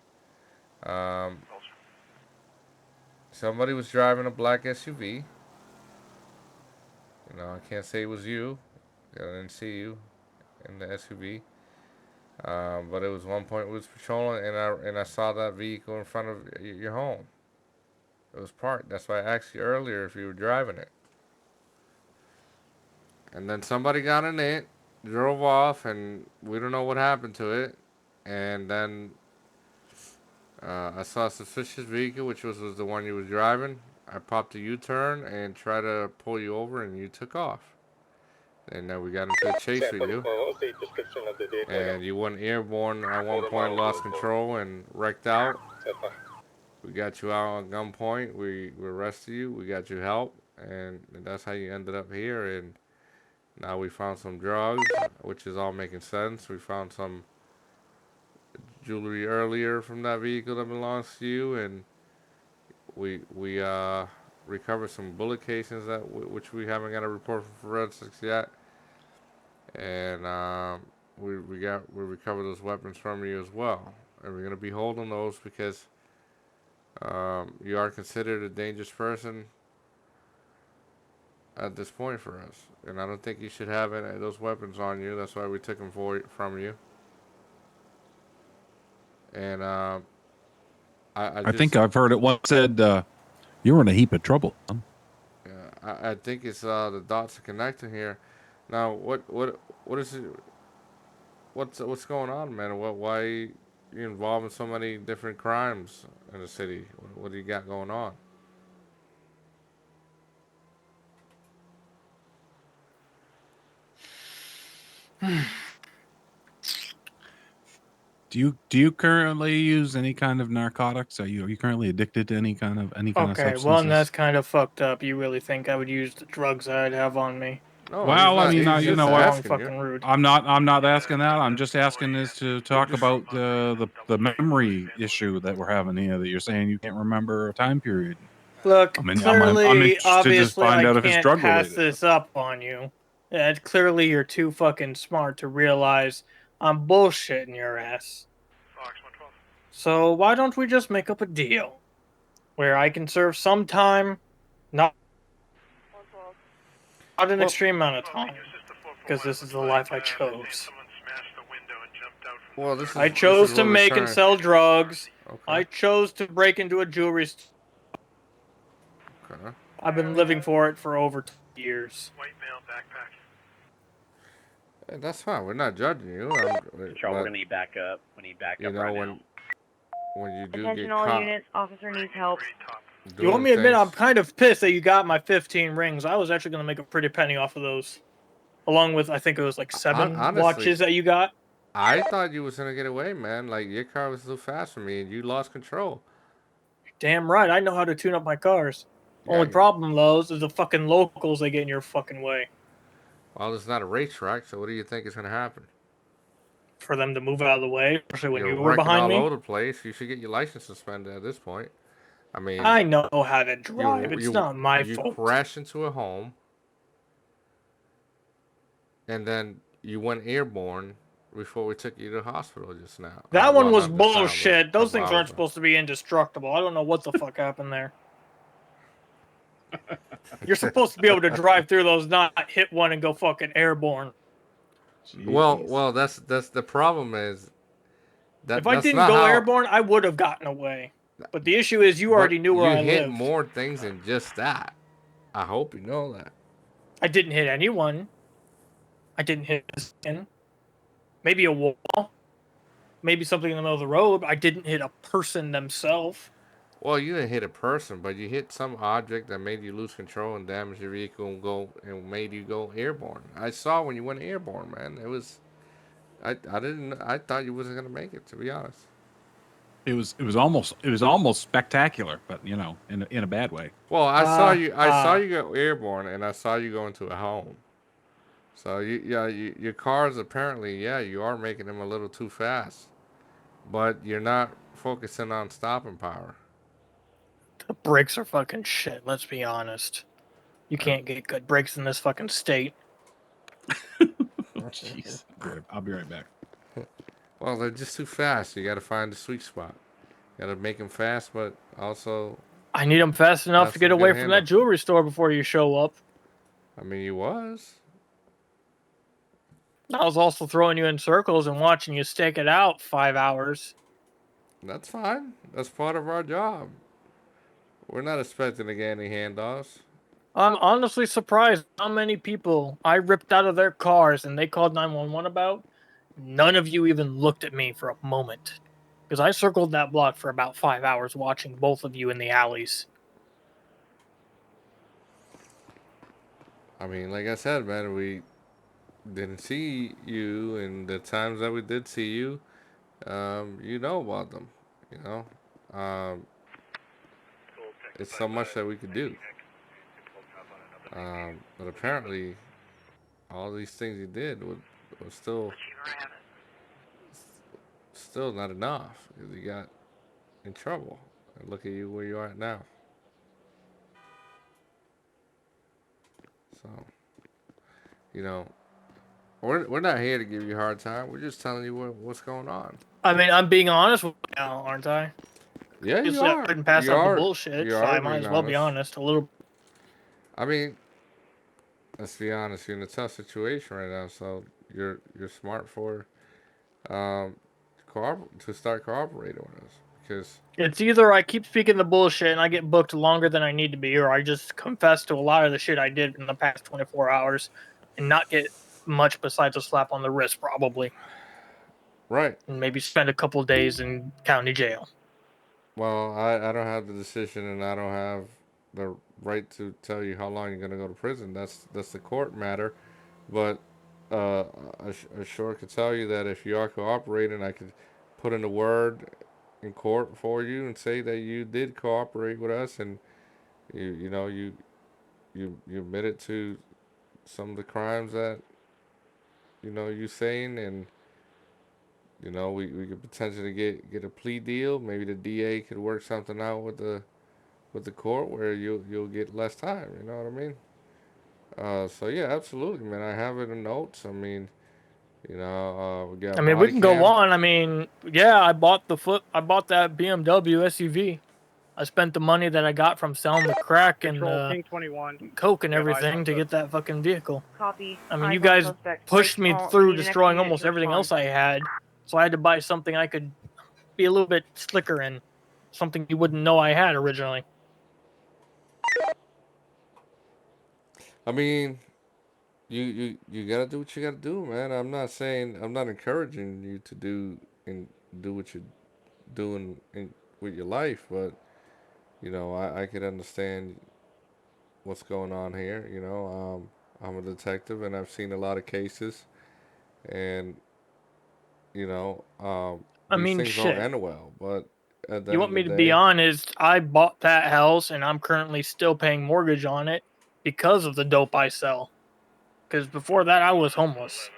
um, somebody was driving a black SUV. I can't say it was you. I didn't see you in the SUV. But it was one point we was patrolling, and I saw that vehicle in front of your home. It was parked. That's why I asked you earlier if you were driving it. And then somebody got in it, drove off, and we don't know what happened to it. And then I saw a suspicious vehicle, which was the one you was driving. I popped a U-turn and tried to pull you over, and you took off. And then we got into a chase with you. What's the description of the vehicle again? And you went airborne at one point, lost control, and wrecked out. That's fine. We got you out on gunpoint. We arrested you. We got you help, and that's how you ended up here. And now we found some drugs, which is all making sense. We found some jewelry earlier from that vehicle that belongs to you, and we recovered some bullet casings which we haven't got a report from forensics yet. And we recovered those weapons from you as well, and we're gonna be holding those because you are considered a dangerous person at this point for us, and I don't think you should have any of those weapons on you. That's why we took them from you. And I think I've heard it once said, "You're in a heap of trouble." Huh? Yeah, I think it's the dots are connecting here. Now, what is it? What's going on, man? Why you involved in so many different crimes in the city? What do you got going on? Do you currently use any kind of narcotics? Are you currently addicted to any kind of Okay, substances? well, and that's kind of fucked up. You really think I would use the drugs I'd have on me? No, well, I mean, you know what? Fucking rude. I'm not asking that. I'm just asking is to talk about the memory issue that we're having here. That you're saying you can't remember a time period. Look, I mean, clearly, I'm interested obviously, to find I out if it's can't drug pass related. this up on you. Yeah, clearly, you're too fucking smart to realize I'm bullshitting your ass. So why don't we just make up a deal where I can serve some time, not an extreme amount of time, because this is the life I chose. Well, I chose to make and trying. sell drugs. Okay. I chose to break into a jewelry store. Okay. I've been living for it for over 2 years. White male backpack. Hey, that's fine. We're not judging you. Patrol, we're gonna need backup. We need backup right now. When you do Attention get all caught units, officer needs help. You want me to admit I'm kind of pissed that you got my 15 rings. I was actually going to make a pretty penny off of those. Along with, I think it was like 7 honestly, watches that you got. I thought you was gonna get away, man. Like your car was too fast for me, and you lost control. Damn right, I know how to tune up my cars. Yeah, Only problem, Lowe's, is the fucking locals that get in your fucking way. Well, it's not a racetrack, so what do you think is gonna happen? For them to move out of the way, especially when You're you were wrecking behind all me. over the place. You should get your license suspended at this point. I mean, I know how to drive. It's not my fault. You crashed into a home, and then you went airborne before we took you to the hospital just now. That one was not just now, bullshit. but Those a things while aren't ago. supposed to be indestructible. I don't know what the fuck happened there. You're supposed to be able to drive through those, not hit one and go fucking airborne. Well, that's the problem is that If I that's didn't not go how, airborne, I would have gotten away. But the issue is you already knew where I You hit lived. more things than just that. I hope you know that. I didn't hit anyone. I didn't hit a skin. Maybe a wall. Maybe something in the middle of the road. I didn't hit a person themselves. Well, you didn't hit a person, but you hit some object that made you lose control and damage your vehicle and made you go airborne. I saw when you went airborne, man. It was, I thought you wasn't gonna make it, to be honest. It was almost spectacular, but you know, in a bad way. Well, I saw you go airborne, and I saw you go into a home. So your cars apparently, you are making them a little too fast, but you're not focusing on stopping power. The brakes are fucking shit, let's be honest. You can't get good brakes in this fucking state. Jeez. I'll be right back. Well, they're just too fast. You got to find the sweet spot. You got to make them fast, but also... I need them fast enough to get away from that jewelry store before you show up. I mean, you was. I was also throwing you in circles and watching you stake it out 5 hours. That's fine. That's part of our job. We're not expecting to get any handoffs. I'm honestly surprised how many people I ripped out of their cars and they called 911 about. None of you even looked at me for a moment. Because I circled that block for about 5 hours watching both of you in the alleys. I mean, like I said, man, we didn't see you, and the times that we did see you, you know about them, you know. It's so much that we could do. But apparently, all these things you did were still not enough, because you got in trouble. And look at you where you are at now. So, you know, we're not here to give you a hard time. We're just telling you what's going on. I mean, I'm being honest with you now, aren't I? Yeah, you are. I couldn't pass You up are. the bullshit, You so are I might as well be honest a little. I mean, let's be honest. You're in a tough situation right now, so you're smart for to start cooperating with us, because It's either I keep speaking the bullshit and I get booked longer than I need to be, or I just confess to a lot of the shit I did in the past 24 hours and not get much besides a slap on the wrist, probably. Right. And maybe spend a couple days in county jail. Well, I don't have the decision, and I don't have the right to tell you how long you're gonna go to prison. That's the court matter. But I sure could tell you that if you are cooperating, I could put in a word in court for you and say that you did cooperate with us, and you admitted to some of the crimes that you saying, and we could potentially get a plea deal. Maybe the DA could work something out with the court where you'll get less time. You know what I mean? So yeah, absolutely, man. I have it in notes. I mean, we got. I mean, we can go on. I mean, yeah, I bought that BMW SUV. I spent the money that I got from selling the crack and coke and everything to get that fucking vehicle. Copy. I mean, you guys pushed me through destroying almost everything else I had, so I had to buy something I could be a little bit slicker in, something you wouldn't know I had originally. I mean, you gotta do what you gotta do, man. I'm not encouraging you to do what you're doing with your life, but I could understand what's going on here. I'm a detective, and I've seen a lot of cases, and I mean, things shit. don't end well. But You want me to be honest? I bought that house, and I'm currently still paying mortgage on it because of the dope I sell. Because before that, I was homeless.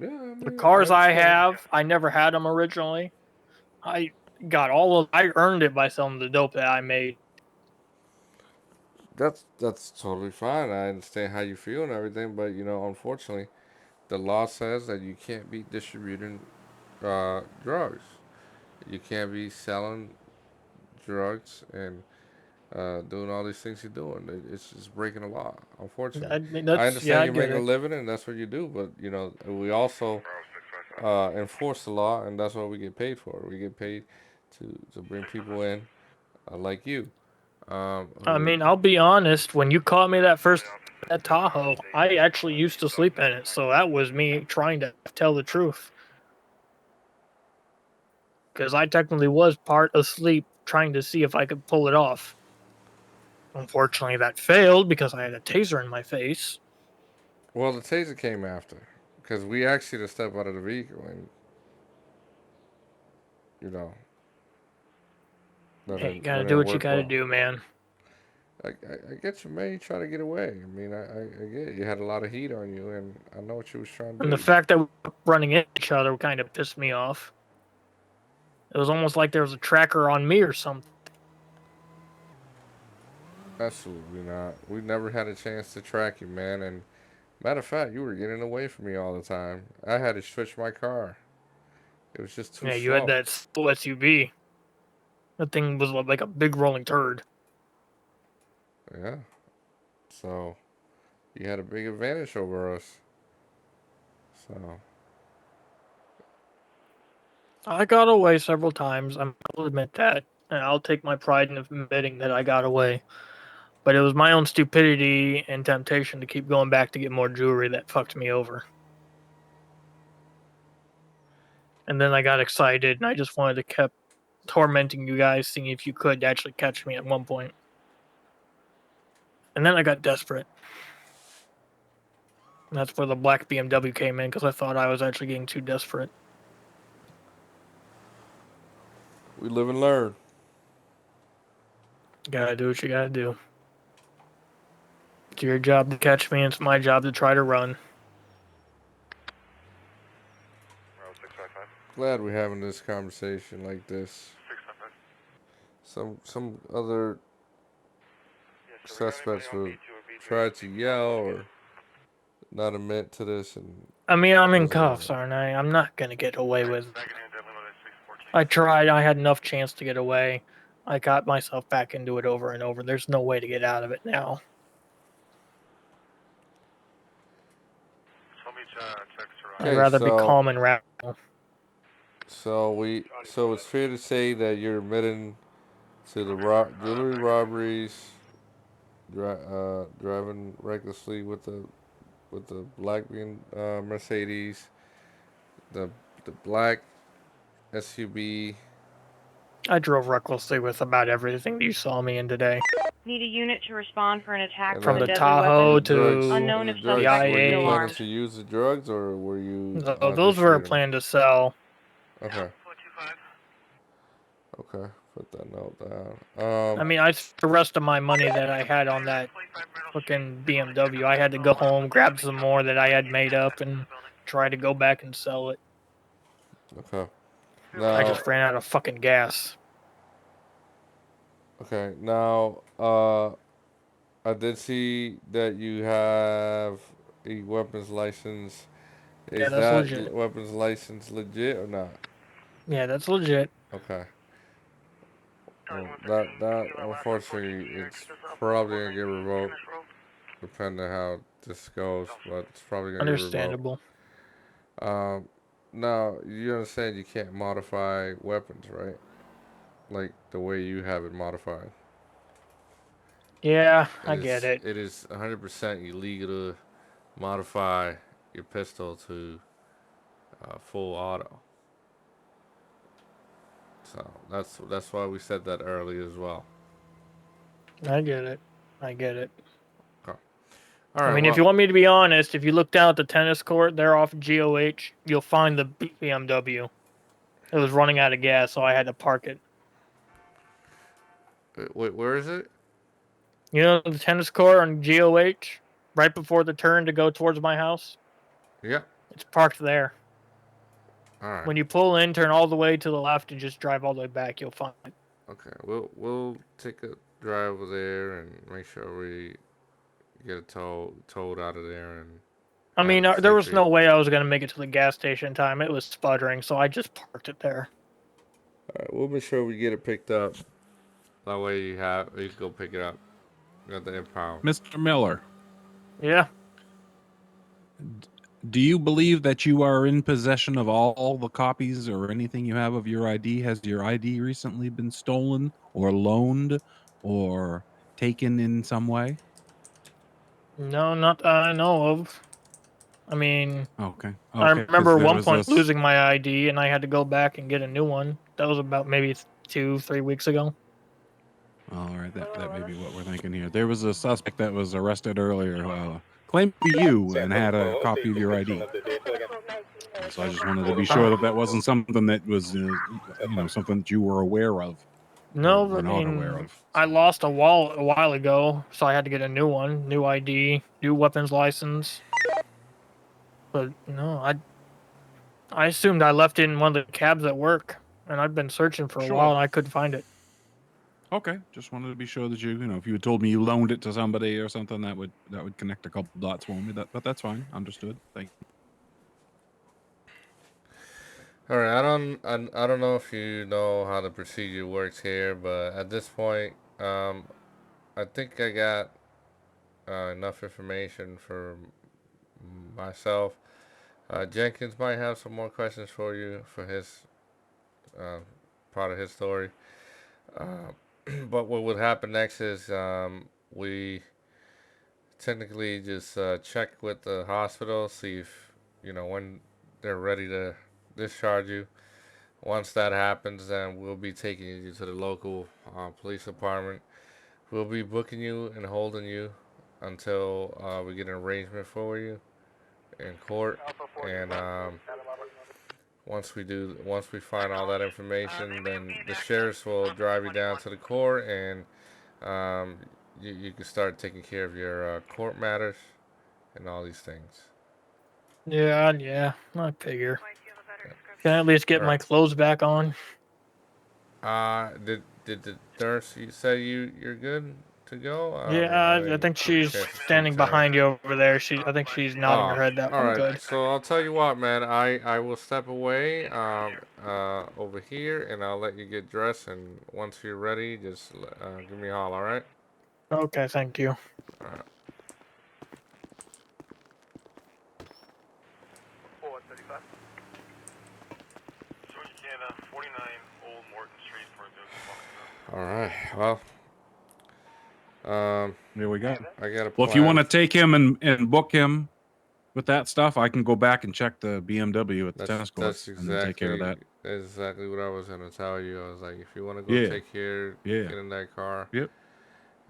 Yeah, I mean, the cars I have, I never had them originally. I earned it by selling the dope that I made. That's totally fine. I understand how you feel and everything, but unfortunately, the law says that you can't be distributing drugs. You can't be selling drugs and doing all these things you're doing. It's just breaking the law, unfortunately. I understand you're making a living and that's what you do, but we also enforce the law, and that's what we get paid for. We get paid to bring people in like you. I mean, I'll be honest. When you caught me that Tahoe, I actually used to sleep in it, so that was me trying to tell the truth. Because I technically was part asleep, trying to see if I could pull it off. Unfortunately, that failed because I had a taser in my face. Well, the taser came after, because we asked you to step out of the vehicle, and Hey, you gotta do what you gotta do, man. I get you, man. You trying to get away. I mean, I get it. You had a lot of heat on you, and I know what you was trying to do. And the fact that we're running into each other kind of pissed me off. It was almost like there was a tracker on me or something. Absolutely not. We never had a chance to track you, man. And matter of fact, you were getting away from me all the time. I had to switch my car. It was just too Yeah, slow. you had that slow SUV. That thing was like a big rolling turd. Yeah. So you had a big advantage over us. So I got away several times. I'll admit that. And I'll take my pride in admitting that I got away. But it was my own stupidity and temptation to keep going back to get more jewelry that fucked me over. And then I got excited and I just wanted to keep tormenting you guys, seeing if you could actually catch me at one point. And then I got desperate. And that's where the black BMW came in, because I thought I was actually getting too desperate. we live and learn. You gotta do what you gotta do. It's your job to catch me, and it's my job to try to run. Glad we're having this conversation like this. Some other suspects would try to yell or not admit to this, and I mean, I'm in cuffs, aren't I? I'm not gonna get away with it. I tried. I had enough chance to get away. I got myself back into it over and over. There's no way to get out of it now. I'd rather be calm and rational. So it's fair to say that you're admitting to the jewelry robberies, driving recklessly with the black Mercedes, the black SUV. I drove recklessly with about everything that you saw me in today. Need a unit to respond for an attack from the Tahoe to Unknown if drugs. suspect Were is you still planning armed. to use the drugs, or were you? No, those were planned to sell. Okay. Okay, put that note down. I mean, the rest of my money that I had on that fucking BMW, I had to go home, grab some more that I had made up, and try to go back and sell it. Okay. I just ran out of fucking gas. Okay, now, I did see that you have a weapons license. Yeah, Is that's that legit. weapons license legit or not? Yeah, that's legit. Okay. Well, that unfortunately, it's probably gonna get revoked, depending on how this goes. But it's probably gonna get revoked. Understandable. Now you understand you can't modify weapons, right? Like the way you have it modified. Yeah, I get it. It is 100% illegal to modify your pistol to full auto. So that's why we said that earlier as well. I get it. I get it. Okay. All right. I mean, if you want me to be honest, if you look down at the tennis court there off GOH, you'll find the BMW. It was running out of gas, so I had to park it. Wait, where is it? You know the tennis court on GOH, right before the turn to go towards my house? Yeah. It's parked there. All right. When you pull in, turn all the way to the left and just drive all the way back, you'll find it. Okay, we'll take a drive over there and make sure we get it towed out of there. And I mean, there was no way I was going to make it to the gas station in time. It was sputtering, so I just parked it there. All right, we'll make sure we get it picked up. That way you can go pick it up. Got the impound. Mr. Miller. Yeah. Do you believe that you are in possession of all the copies or anything you have of your ID? Has your ID recently been stolen or loaned or taken in some way? No, not that I know of. I mean, okay. I remember at one point losing my ID, and I had to go back and get a new one. That was about maybe 2-3 weeks ago. All right, that may be what we're thinking here. There was a suspect that was arrested earlier, claimed to be you and had a copy of your ID. So I just wanted to be sure that wasn't something that was, something that you were aware of. No, I mean, I lost a while ago, so I had to get a new one, new ID, new weapons license. But no, I assumed I left it in one of the cabs at work. and I've been searching for a Sure. while and I couldn't find it. Okay, just wanted to be sure that you know, if you had told me you loaned it to somebody or something, that would connect a couple dots for me. But that's fine. Understood. Thank you. All right, I don't know if you know how the procedure works here, but at this point, I think I got enough information for myself. Jenkins might have some more questions for you for his uh, part of his story. Uh, but what would happen next is we technically just check with the hospital, see if when they're ready to discharge you. Once that happens, then we'll be taking you to the local police department. We'll be booking you and holding you until we get an arrangement for you in court. And once we find all that information, then the sheriffs will drive you down to the court, and um, you can start taking care of your court matters and all these things. Yeah, I figure. Can I at least get my clothes back on? Did the nurse say you're good to go? I think she's standing behind you over there. I think she's nodding her head that all I'm right. good. So I'll tell you what, man. I will step away over here, and I'll let you get dressed. And once you're ready, just give me a holler. All right. Okay, thank you. All right. 4135. Georgia, Canada, 49 Old Morton Street for All right. Well. There we go. I got a Well, if you want to take him and book him with that stuff, I can go back and check the BMW at the tennis courts and then take care of that. That's exactly what I was gonna tell you. I was like, if you want to go Yeah. take care, Yeah. get in that car. Yep.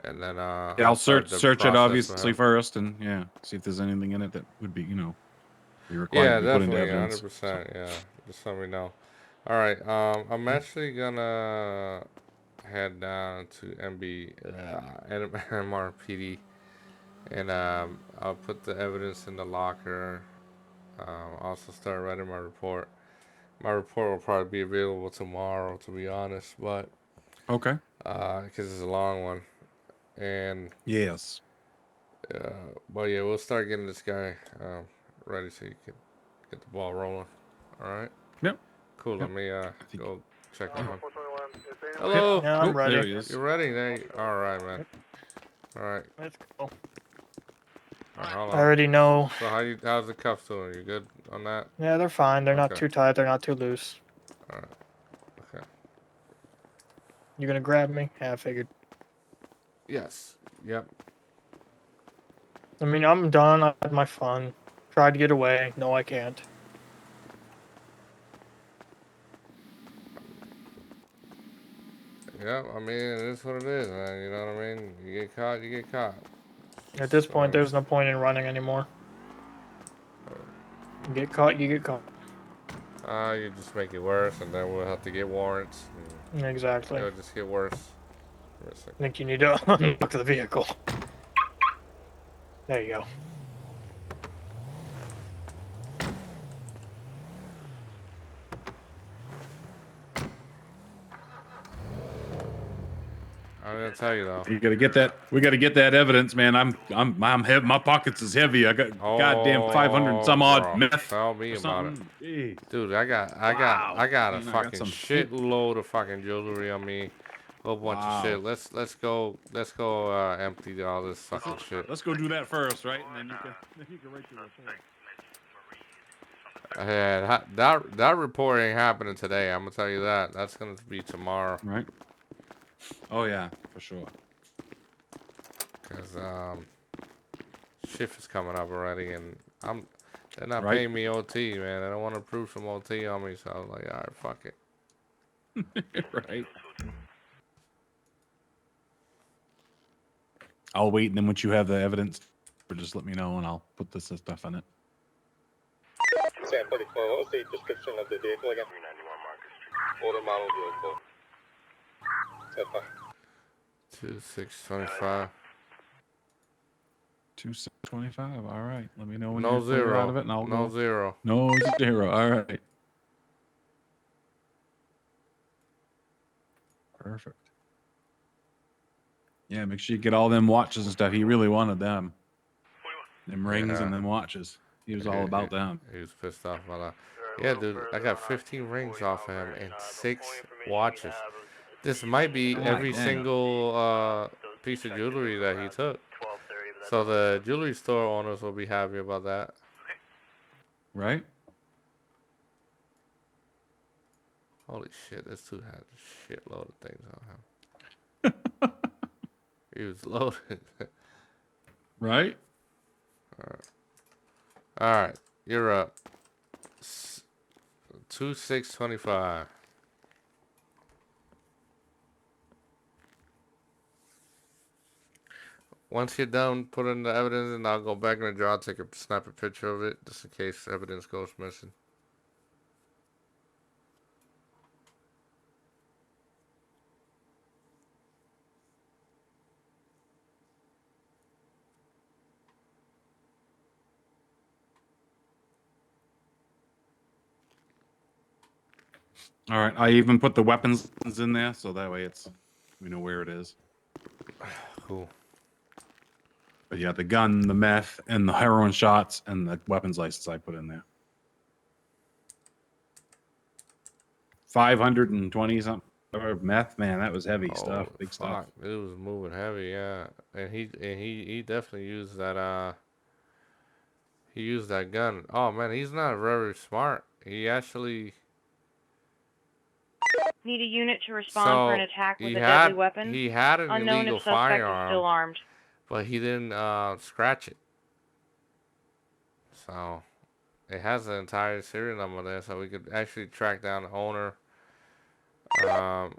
And then I'll search it obviously first, and see if there's anything in it that would be be required to be put into evidence. 100%. Yeah, just let me know. All right. I'm actually gonna head down to MRPD, and I'll put the evidence in the locker. Also start writing my report. My report will probably be available tomorrow, to be honest, but okay, because it's a long one, and yes, but yeah, we'll start getting this guy ready so you can get the ball rolling. All right. Yep. Cool. Yep. Let me go check on him. 421. Hello. Yeah, I'm ready. There he is. You ready? All right, man. All right. Let's go. All right, hold I on. already know. So how's the cuffs doing? You good on that? Yeah, they're fine. They're not Okay. too tight. They're not too loose. All right. Okay. You gonna grab me? Yeah, I figured. Yes. Yep. I mean, I'm done. I had my fun. Tried to get away. No, I can't. Yep. I mean, it is what it is, man. You know what I mean? You get caught, you get caught. At this point, there's no point in running anymore. You get caught, you get caught. You just make it worse, and then we'll have to get warrants. Exactly. It'll just get worse. I think you need to unlock the vehicle. There you go. I'm gonna tell you though. You gotta get that. We gotta get that evidence, man. I'm heavy. My pockets is heavy. I got goddamn 500 some odd meth. Tell me about it, dude. I got a fucking shitload of fucking jewelry on me. Whole bunch of shit. Let's go empty all this fucking shit. Let's go do that first, right? And then you can write your report. Yeah, that report ain't happening today. I'm gonna tell you that. That's gonna be tomorrow. Right. Oh yeah, for sure. Cause shift is coming up already, and they're not paying me OT, man. I don't want to prove some OT on me, so I was like, all right, fuck it. Right. I'll wait, and then once you have the evidence, just let me know, and I'll put this stuff in it. Sam 34, what's the description of the vehicle again? 391 Market Street. Order model vehicle. 2625. 2625. All right. Let me know when No you're clear zero. out of it, and I'll No go. zero. No zero. All right. Perfect. Yeah, make sure you get all them watches and stuff. He really wanted them. Them rings and them watches. He was all about them. He was pissed off about that. Yeah, dude, I got 15 rings off of him and 6 watches. This might be every single piece of jewelry that he took. So the jewelry store owners will be happy about that. Right? Holy shit, this dude had a shitload of things on him. He was loaded. Right? Alright, you're up. 2625. Once you're done putting the evidence in, I'll go back in the drawer, snap a picture of it, just in case evidence goes missing. All right. I even put the weapons in there, so that way we know where it is. Cool. But yeah, the gun, the meth, and the heroin shots, and the weapons license I put in there. 520 something of meth, man. That was heavy stuff, big stuff. It was moving heavy, yeah. And he definitely used that he used that gun. Oh man, he's not very smart. He actually Need a unit to respond for an attack with a deadly weapon. He had an Unknown illegal if suspect firearm, is still armed. but he didn't scratch it. So it has the entire serial number there, so we could actually track down the owner,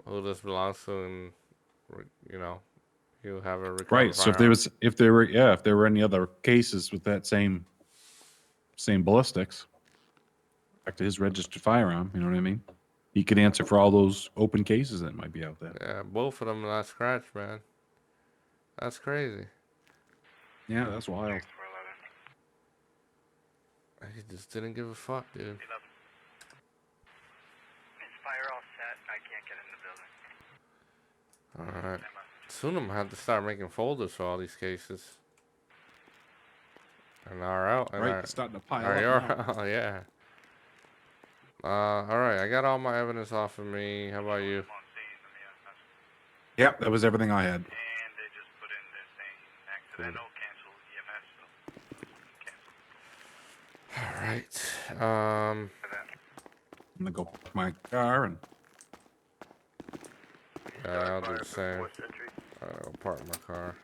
who this belongs to, and you know, he'll have a recovery. Right. So if there were any other cases with that same ballistics, back to his registered firearm, you know what I mean? He could answer for all those open cases that might be out there. Yeah, both of them not scratched, man. That's crazy. Yeah, that's wild. He just didn't give a fuck, dude. Is fire all set? I can't get in the building. Alright. Soon I'm gonna have to start making folders for all these cases. And are out. And Right, starting to pile up. Yeah. Alright, I got all my evidence off of me. How about you? Yep, that was everything I had. And they just put in this thing, accidental, cancel EMS. Alright. I'm gonna go park my car and Yeah, I'll do the same. I'll park my car.